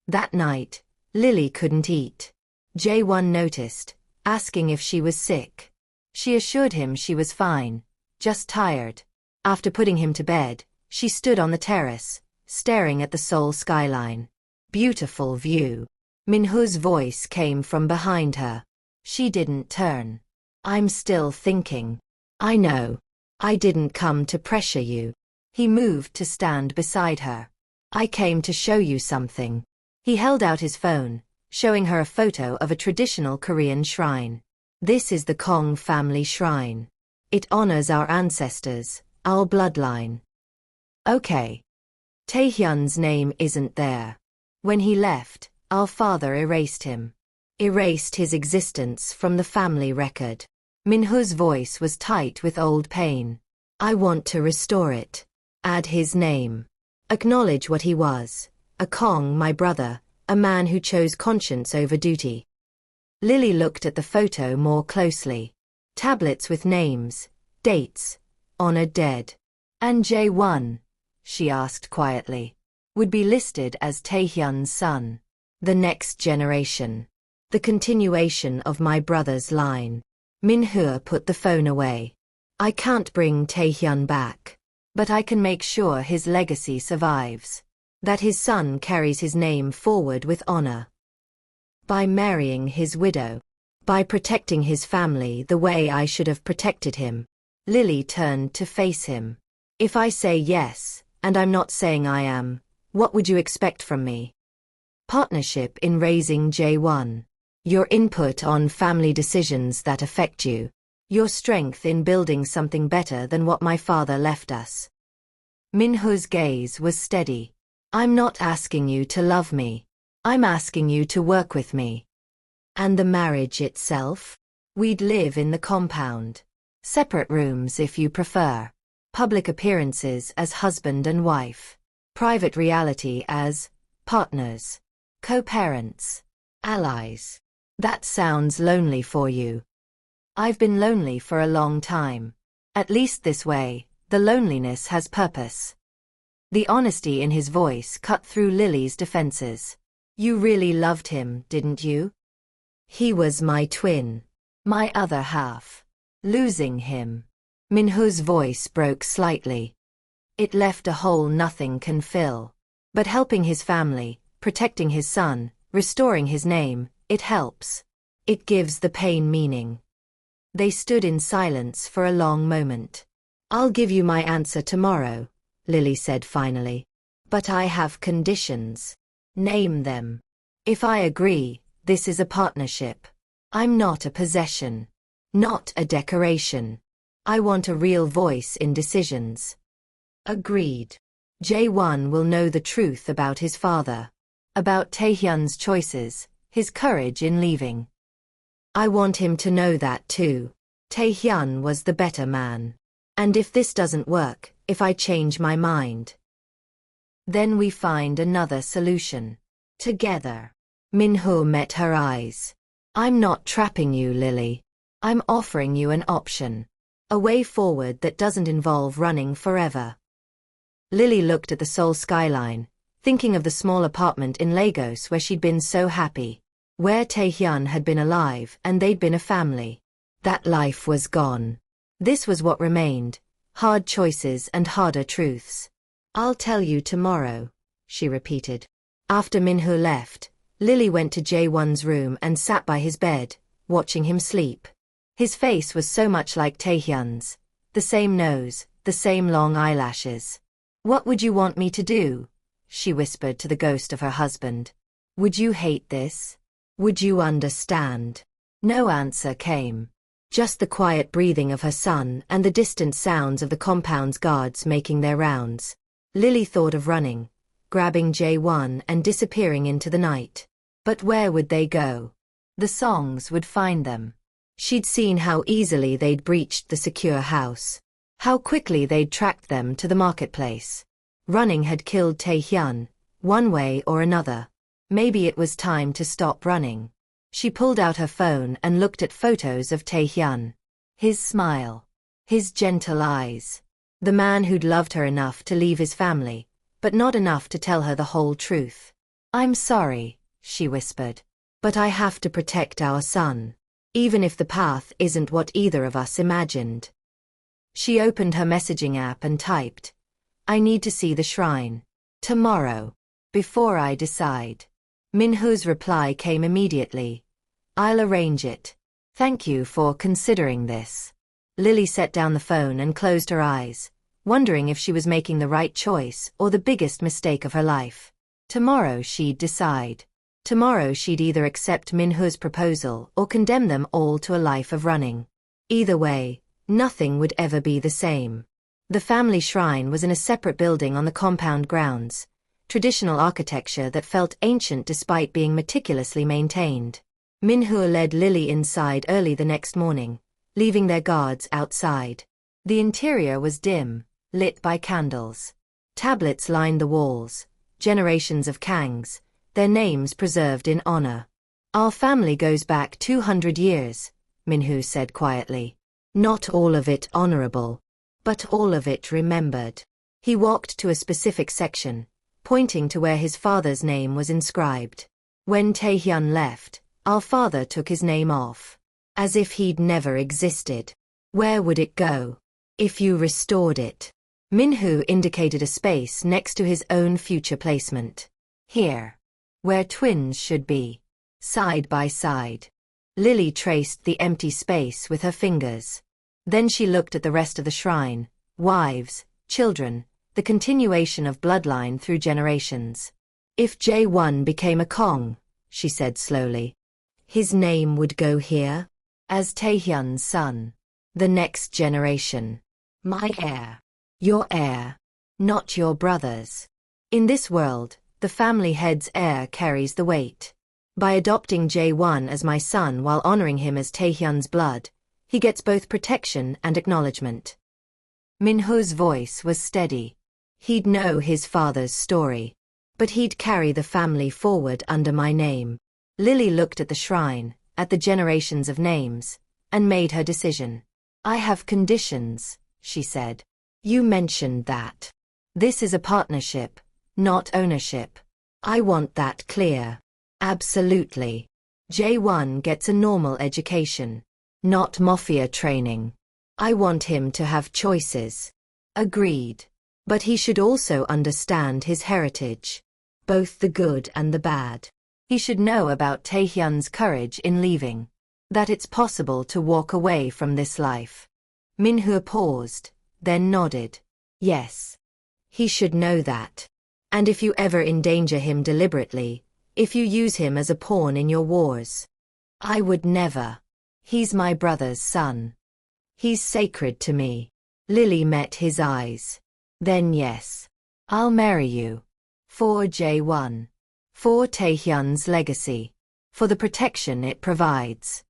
That night, Lily couldn't eat. Jae-won noticed, asking if she was sick. She assured him she was fine, just tired. After putting him to bed, she stood on the terrace, staring at the Seoul skyline. Beautiful view. Minhoo's voice came from behind her. She didn't turn. I'm still thinking. I know. I didn't come to pressure you. He moved to stand beside her. I came to show you something. He held out his phone, showing her a photo of a traditional Korean shrine. This is the Kong family shrine. It honors our ancestors, our bloodline. Okay. Taehyun's name isn't there. When he left, our father erased him. Erased his existence from the family record. Minhoo's voice was tight with old pain. I want to restore it. Add his name. Acknowledge what he was. A Kong, my brother, a man who chose conscience over duty. Lily looked at the photo more closely. Tablets with names, dates, honored dead. And Jae-won, she asked quietly, would be listed as Taehyun's son. The next generation. The continuation of my brother's line. Minhoo put the phone away. I can't bring Taehyun back. But I can make sure his legacy survives. That his son carries his name forward with honor. By marrying his widow. By protecting his family the way I should have protected him. Lily turned to face him. If I say yes, and I'm not saying I am, what would you expect from me? Partnership in raising Jae-won. Your input on family decisions that affect you. Your strength in building something better than what my father left us. Minhoo's gaze was steady. I'm not asking you to love me. I'm asking you to work with me. And the marriage itself? We'd live in the compound. Separate rooms if you prefer. Public appearances as husband and wife. Private reality as partners, co-parents, allies. That sounds lonely for you. I've been lonely for a long time. At least this way, the loneliness has purpose. The honesty in his voice cut through Lily's defenses. You really loved him, didn't you? He was my twin. My other half. Losing him. Minhoo's voice broke slightly. It left a hole nothing can fill. But helping his family, protecting his son, restoring his name, it helps. It gives the pain meaning. They stood in silence for a long moment. I'll give you my answer tomorrow, Lily said finally. But I have conditions. Name them. If I agree, this is a partnership. I'm not a possession. Not a decoration. I want a real voice in decisions. Agreed. Jae-won will know the truth about his father. About Taehyun's choices, his courage in leaving. I want him to know that too. Taehyun was the better man. And if this doesn't work, if I change my mind, then we find another solution. Together. Minhoo met her eyes. I'm not trapping you, Lily. I'm offering you an option. A way forward that doesn't involve running forever. Lily looked at the Seoul skyline, thinking of the small apartment in Lagos where she'd been so happy. Where Taehyun had been alive and they'd been a family. That life was gone. This was what remained. Hard choices and harder truths. I'll tell you tomorrow, she repeated. After Minhoo left, Lily went to Jae-won's room and sat by his bed, watching him sleep. His face was so much like Taehyun's. The same nose, the same long eyelashes. What would you want me to do? She whispered to the ghost of her husband. Would you hate this? Would you understand? No answer came. Just the quiet breathing of her son and the distant sounds of the compound's guards making their rounds. Lily thought of running, grabbing Jae-won and disappearing into the night. But where would they go? The songs would find them. She'd seen how easily they'd breached the secure house. How quickly they'd tracked them to the marketplace. Running had killed Taehyun, one way or another. Maybe it was time to stop running. She pulled out her phone and looked at photos of Taehyun. His smile. His gentle eyes. The man who'd loved her enough to leave his family, but not enough to tell her the whole truth. I'm sorry, she whispered. But I have to protect our son. Even if the path isn't what either of us imagined. She opened her messaging app and typed, I need to see the shrine. Tomorrow. Before I decide. Minhoo's reply came immediately. I'll arrange it. Thank you for considering this. Lily set down the phone and closed her eyes, wondering if she was making the right choice or the biggest mistake of her life. Tomorrow she'd decide. Tomorrow she'd either accept Minhoo's proposal or condemn them all to a life of running. Either way, nothing would ever be the same. The family shrine was in a separate building on the compound grounds, traditional architecture that felt ancient despite being meticulously maintained. Minhoo led Lily inside early the next morning, leaving their guards outside. The interior was dim, lit by candles. Tablets lined the walls, generations of Kangs, their names preserved in honor. Our family goes back 200 years, Minhoo said quietly. Not all of it honorable, but all of it remembered. He walked to a specific section, pointing to where his father's name was inscribed. When Taehyun left, our father took his name off. As if he'd never existed. Where would it go? If you restored it. Minhoo indicated a space next to his own future placement. Here. Where twins should be. Side by side. Lily traced the empty space with her fingers. Then she looked at the rest of the shrine, wives, children, the continuation of bloodline through generations. If Jae-won became a Kong, she said slowly, his name would go here? As Taehyun's son. The next generation. My heir. Your heir. Not your brother's. In this world, the family head's heir carries the weight. By adopting Jae-won as my son while honoring him as Taehyun's blood, he gets both protection and acknowledgement. Minhoo's voice was steady. He'd know his father's story. But he'd carry the family forward under my name. Lily looked at the shrine, at the generations of names, and made her decision. I have conditions, she said. You mentioned that. This is a partnership, not ownership. I want that clear. Absolutely. J1 gets a normal education, not Mafia training. I want him to have choices. Agreed. But he should also understand his heritage. Both the good and the bad. He should know about Taehyun's courage in leaving. That it's possible to walk away from this life. Minhoo paused, then nodded. Yes. He should know that. And if you ever endanger him deliberately, if you use him as a pawn in your wars. I would never. He's my brother's son. He's sacred to me. Lily met his eyes. Then yes. I'll marry you. For J1. For Taehyun's legacy. For the protection it provides.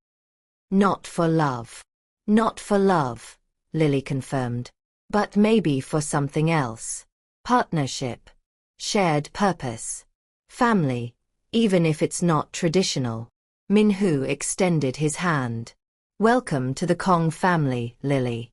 Not for love. Not for love, Lily confirmed. But maybe for something else. Partnership. Shared purpose. Family. Even if it's not traditional. Minhoo extended his hand. Welcome to the Kong family, Lily.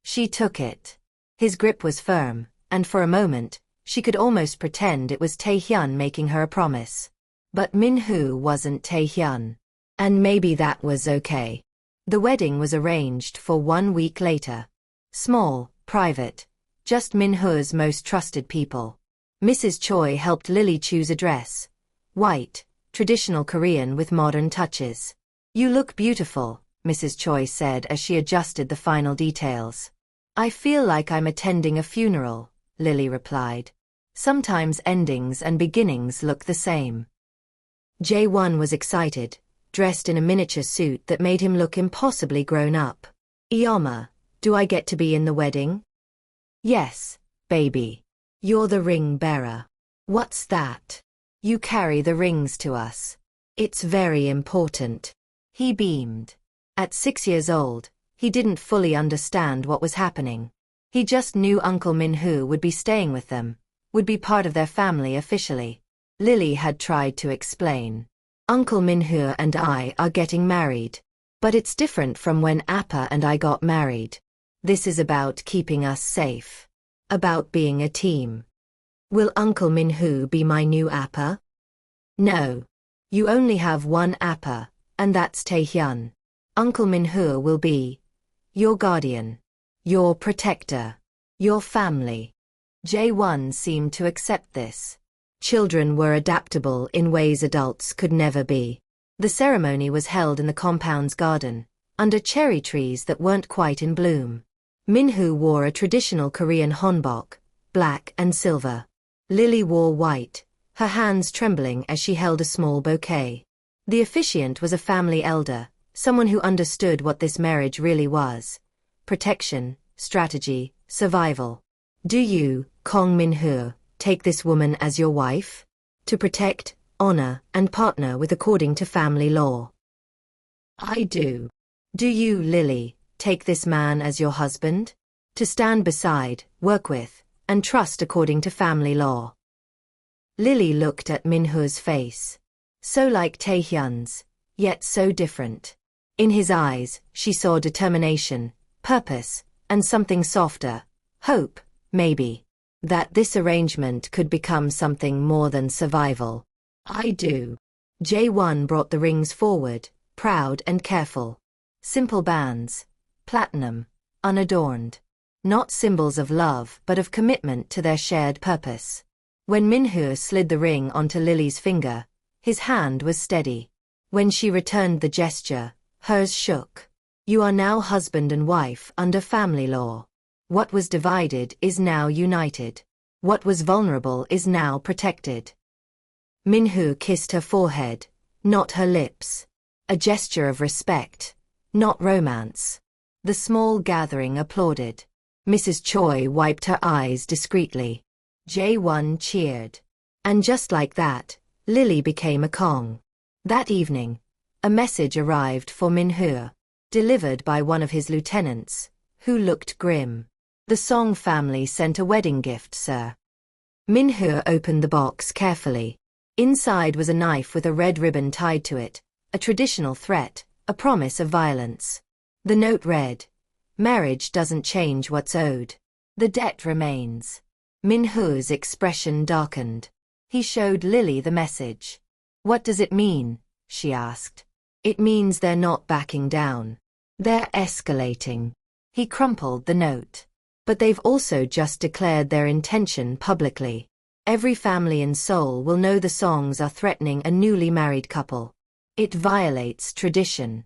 She took it. His grip was firm, and for a moment, she could almost pretend it was Taehyun making her a promise. But Minhoo wasn't Taehyun. And maybe that was okay. The wedding was arranged for 1 week later. Small, private, just Minhoo's most trusted people. Mrs. Choi helped Lily choose a dress. White, traditional Korean with modern touches. You look beautiful, Mrs. Choi said as she adjusted the final details. I feel like I'm attending a funeral, Lily replied. Sometimes endings and beginnings look the same. J1 was excited, dressed in a miniature suit that made him look impossibly grown up. Ioma, do I get to be in the wedding? Yes, baby. You're the ring bearer. What's that? You carry the rings to us. It's very important. He beamed. At 6 years old, he didn't fully understand what was happening. He just knew Uncle Minhoo would be staying with them, would be part of their family officially. Lily had tried to explain. Uncle Minhoo and I are getting married. But it's different from when Appa and I got married. This is about keeping us safe. About being a team. Will Uncle Minhoo be my new Appa? No. You only have one Appa, and that's Taehyun. Uncle Minhoo will be your guardian, your protector, your family. J1 seemed to accept this. Children were adaptable in ways adults could never be. The ceremony was held in the compound's garden, under cherry trees that weren't quite in bloom. Minhoo wore a traditional Korean hanbok, black and silver. Lily wore white, her hands trembling as she held a small bouquet. The officiant was a family elder, someone who understood what this marriage really was. Protection, strategy, survival. Do you, Kong Minhoo, take this woman as your wife? To protect, honor, and partner with according to family law. I do. Do you, Lily, take this man as your husband? To stand beside, work with, and trust according to family law. Lily looked at Minhoo's face. So like Taehyun's, yet so different. In his eyes, she saw determination, purpose, and something softer. Hope, maybe. That this arrangement could become something more than survival. I do. J1 brought the rings forward, proud and careful. Simple bands. Platinum. Unadorned. Not symbols of love but of commitment to their shared purpose. When Minhoo slid the ring onto Lily's finger, his hand was steady. When she returned the gesture, hers shook. You are now husband and wife under family law. What was divided is now united. What was vulnerable is now protected. Minhoo kissed her forehead, not her lips. A gesture of respect, not romance. The small gathering applauded. Mrs. Choi wiped her eyes discreetly. J1 cheered. And just like that, Lily became a Kong. That evening, a message arrived for Minhoo, delivered by one of his lieutenants, who looked grim. The Song family sent a wedding gift, sir. Minhoo opened the box carefully. Inside was a knife with a red ribbon tied to it, a traditional threat, a promise of violence. The note read, "Marriage doesn't change what's owed. The debt remains." Minhoo's expression darkened. He showed Lily the message. "What does it mean?" she asked. "It means they're not backing down. They're escalating." He crumpled the note. "But they've also just declared their intention publicly. Every family in Seoul will know the Songs are threatening a newly married couple. It violates tradition.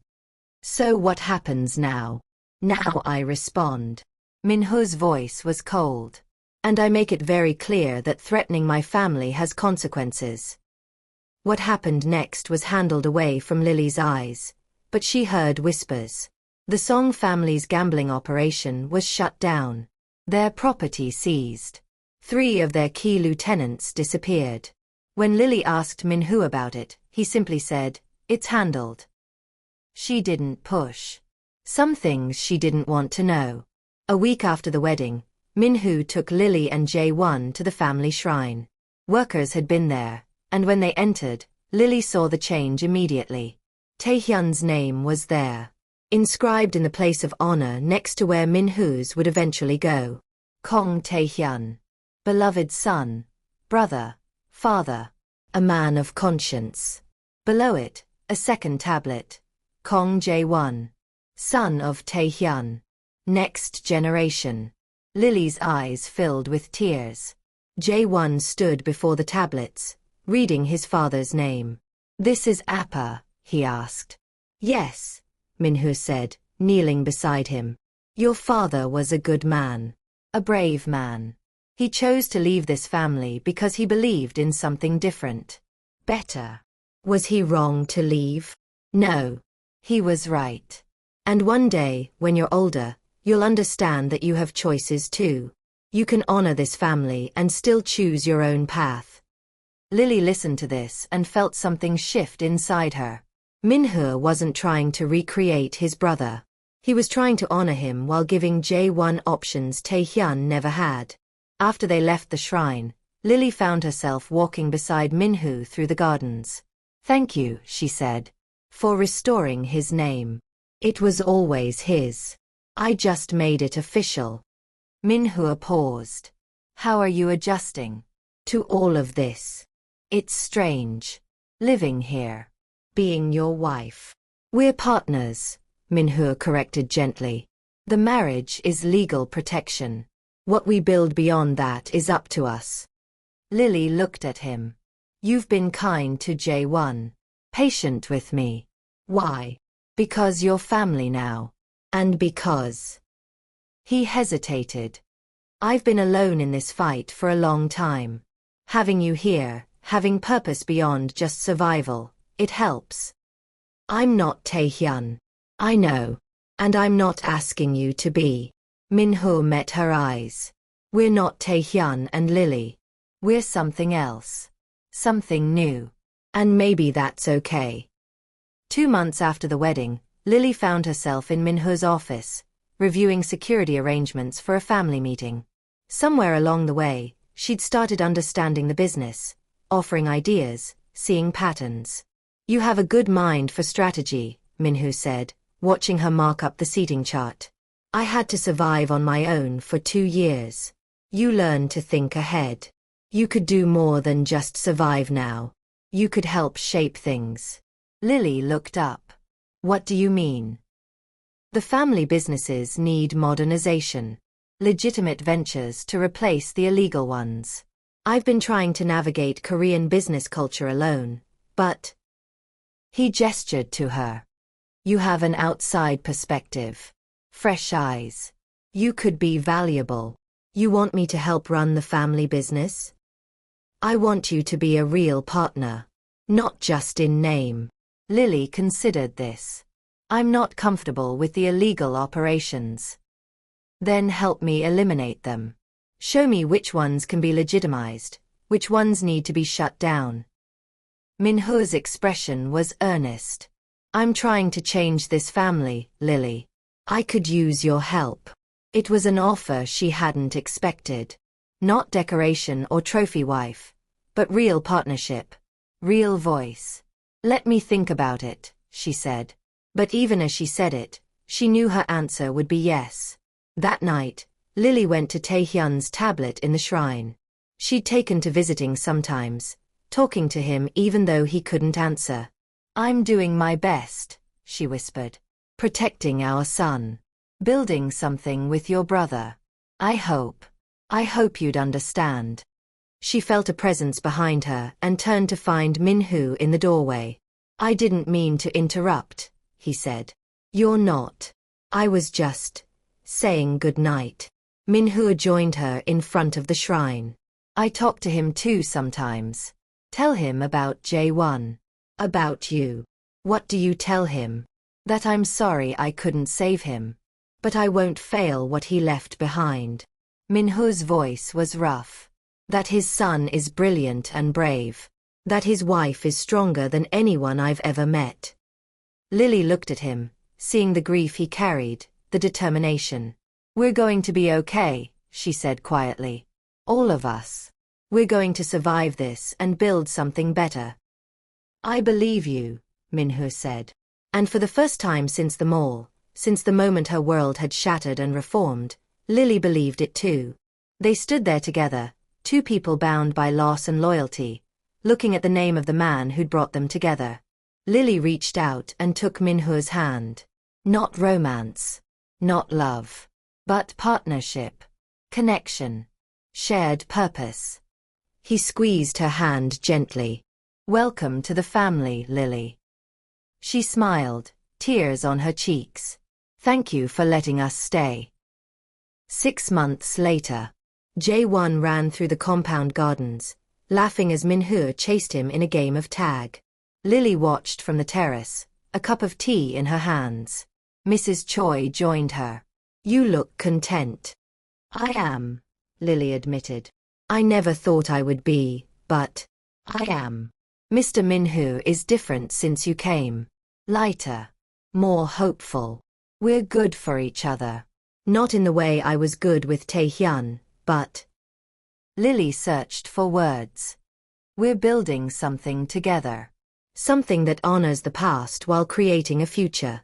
So what happens now?" "Now I respond." Minhoo's voice was cold. "And I make it very clear that threatening my family has consequences." What happened next was handled away from Lily's eyes, but she heard whispers. The Song family's gambling operation was shut down. Their property seized. 3 of their key lieutenants disappeared. When Lily asked Minhoo about it, he simply said, "It's handled." She didn't push. Some things she didn't want to know. A week after the wedding, Minhoo took Lily and Jihoon to the family shrine. Workers had been there, and when they entered, Lily saw the change immediately. Taehyun's name was there, inscribed in the place of honor next to where Minhoo's would eventually go. Kong Taehyun. Beloved son, brother, father, a man of conscience. Below it, a second tablet. Kong Jihoon. Son of Taehyun. Next generation. Lily's eyes filled with tears. Jihoon stood before the tablets, reading his father's name. "This is Appa?" he asked. "Yes," Minhoo said, kneeling beside him. "Your father was a good man. A brave man. He chose to leave this family because he believed in something different. Better. Was he wrong to leave? No. He was right. And one day, when you're older, you'll understand that you have choices too. You can honor this family and still choose your own path." Lily listened to this and felt something shift inside her. Minhoo wasn't trying to recreate his brother. He was trying to honor him while giving Jihoon options Taehyun never had. After they left the shrine, Lily found herself walking beside Minhoo through the gardens. "Thank you," she said, "for restoring his name. It was always his. I just made it official." Minhoo paused. "How are you adjusting to all of this? It's strange, living here, being your wife." "We're partners," Minhoo corrected gently. "The marriage is legal protection. What we build beyond that is up to us." Lily looked at him. "You've been kind to Jihoon, patient with me. Why? Because you're family now. And because..." He hesitated. "I've been alone in this fight for a long time. Having you here, having purpose beyond just survival, it helps. I'm not Taehyun. I know. And I'm not asking you to be." Minhoo met her eyes. "We're not Taehyun and Lily. We're something else. Something new. And maybe that's okay." 2 months after the wedding, Lily found herself in Minhoo's office, reviewing security arrangements for a family meeting. Somewhere along the way, she'd started understanding the business, offering ideas, seeing patterns. "You have a good mind for strategy," Minhoo said, watching her mark up the seating chart. "I had to survive on my own for 2 years. You learn to think ahead. You could do more than just survive now. You could help shape things." Lily looked up. "What do you mean?" "The family businesses need modernization. Legitimate ventures to replace the illegal ones. I've been trying to navigate Korean business culture alone, but..." He gestured to her. "You have an outside perspective. Fresh eyes. You could be valuable. You want me to help run the family business? I want you to be a real partner. Not just in name." Lily considered this. "I'm not comfortable with the illegal operations." "Then help me eliminate them. Show me which ones can be legitimized, which ones need to be shut down." Minhoo's expression was earnest. "I'm trying to change this family, Lily. I could use your help." It was an offer she hadn't expected. Not decoration or trophy wife, but real partnership. Real voice. "Let me think about it," she said. But even as she said it, she knew her answer would be yes. That night, Lily went to Taehyun's tablet in the shrine. She'd taken to visiting sometimes, talking to him even though he couldn't answer. "I'm doing my best," she whispered. "Protecting our son. Building something with your brother. I hope you'd understand." She felt a presence behind her and turned to find Minhoo in the doorway. "I didn't mean to interrupt," he said. "You're not. I was just saying good night." Minhoo joined her in front of the shrine. "I talk to him too sometimes. Tell him about J1. About you." "What do you tell him?" "That I'm sorry I couldn't save him. But I won't fail what he left behind." Minhoo's voice was rough. "That his son is brilliant and brave. That his wife is stronger than anyone I've ever met." Lily looked at him, seeing the grief he carried, the determination. "We're going to be okay," she said quietly. "All of us. We're going to survive this and build something better." "I believe you," Minhoo said. And for the first time since the mall, since the moment her world had shattered and reformed, Lily believed it too. They stood there together, two people bound by loss and loyalty, looking at the name of the man who'd brought them together. Lily reached out and took Minhoo's hand. Not romance. Not love. But partnership. Connection. Shared purpose. He squeezed her hand gently. "Welcome to the family, Lily." She smiled, tears on her cheeks. "Thank you for letting us stay." 6 months later, Jae-won ran through the compound gardens, laughing as Minhoo chased him in a game of tag. Lily watched from the terrace, a cup of tea in her hands. Mrs. Choi joined her. "You look content." "I am," Lily admitted. "I never thought I would be, but I am. Mr. Minhoo is different since you came. Lighter. More hopeful. We're good for each other. Not in the way I was good with Taehyun, but..." Lily searched for words. "We're building something together. Something that honors the past while creating a future.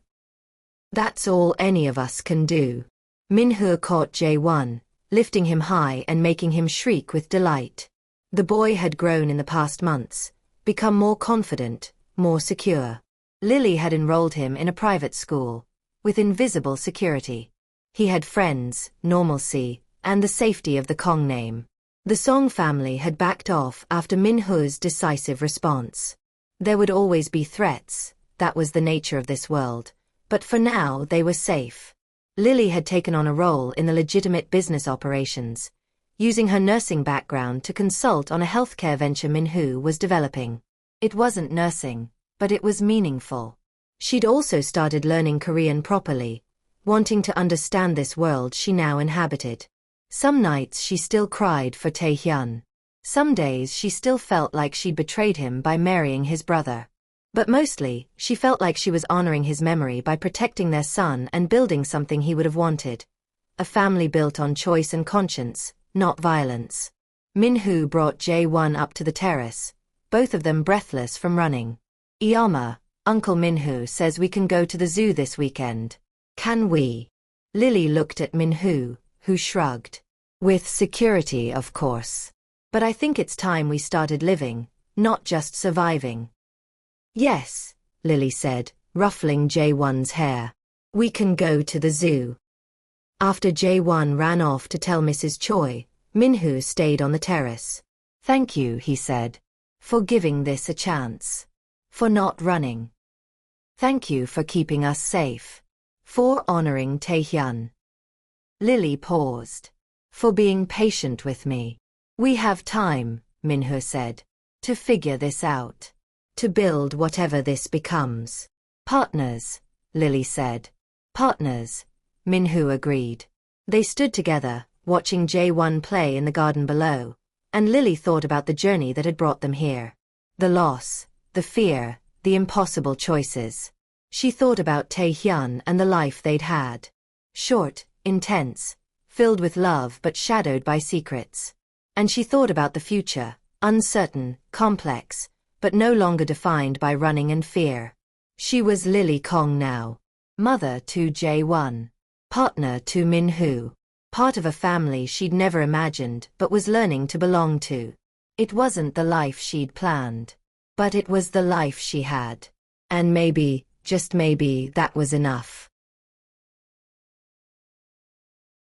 That's all any of us can do." Minhoo caught Jae-won, lifting him high and making him shriek with delight. The boy had grown in the past months, become more confident, more secure. Lily had enrolled him in a private school, with invisible security. He had friends, normalcy, and the safety of the Kong name. The Song family had backed off after Minhoo's decisive response. There would always be threats, that was the nature of this world, but for now they were safe. Lily had taken on a role in the legitimate business operations, using her nursing background to consult on a healthcare venture Minhoo was developing. It wasn't nursing, but it was meaningful. She'd also started learning Korean properly, wanting to understand this world she now inhabited. Some nights she still cried for Taehyun. Some days she still felt like she'd betrayed him by marrying his brother. But mostly, she felt like she was honoring his memory by protecting their son and building something he would have wanted. A family built on choice and conscience, not violence. Minhoo brought Jae-won up to the terrace, both of them breathless from running. "Iyama, Uncle Minhoo says we can go to the zoo this weekend. Can we?" Lily looked at Minhoo, who shrugged. "With security, of course. But I think it's time we started living, not just surviving." "Yes," Lily said, ruffling Jae-won's hair. "We can go to the zoo." After Jae-won ran off to tell Mrs. Choi, Minhoo stayed on the terrace. "Thank you," he said, "for giving this a chance. For not running. Thank you for keeping us safe. For honoring Taehyun." Lily paused. "For being patient with me. We have time," Minhoo said, "to figure this out. To build whatever this becomes." "Partners," Lily said. "Partners," Minhoo agreed. They stood together, watching Jae-won play in the garden below, and Lily thought about the journey that had brought them here. The loss, the fear, the impossible choices. She thought about Taehyun and the life they'd had. Short, intense, filled with love but shadowed by secrets. And she thought about the future, uncertain, complex, but no longer defined by running and fear. She was Lily Kong now. Mother to Jae-won. Partner to Minhoo. Part of a family she'd never imagined but was learning to belong to. It wasn't the life she'd planned. But it was the life she had. And maybe, just maybe, that was enough.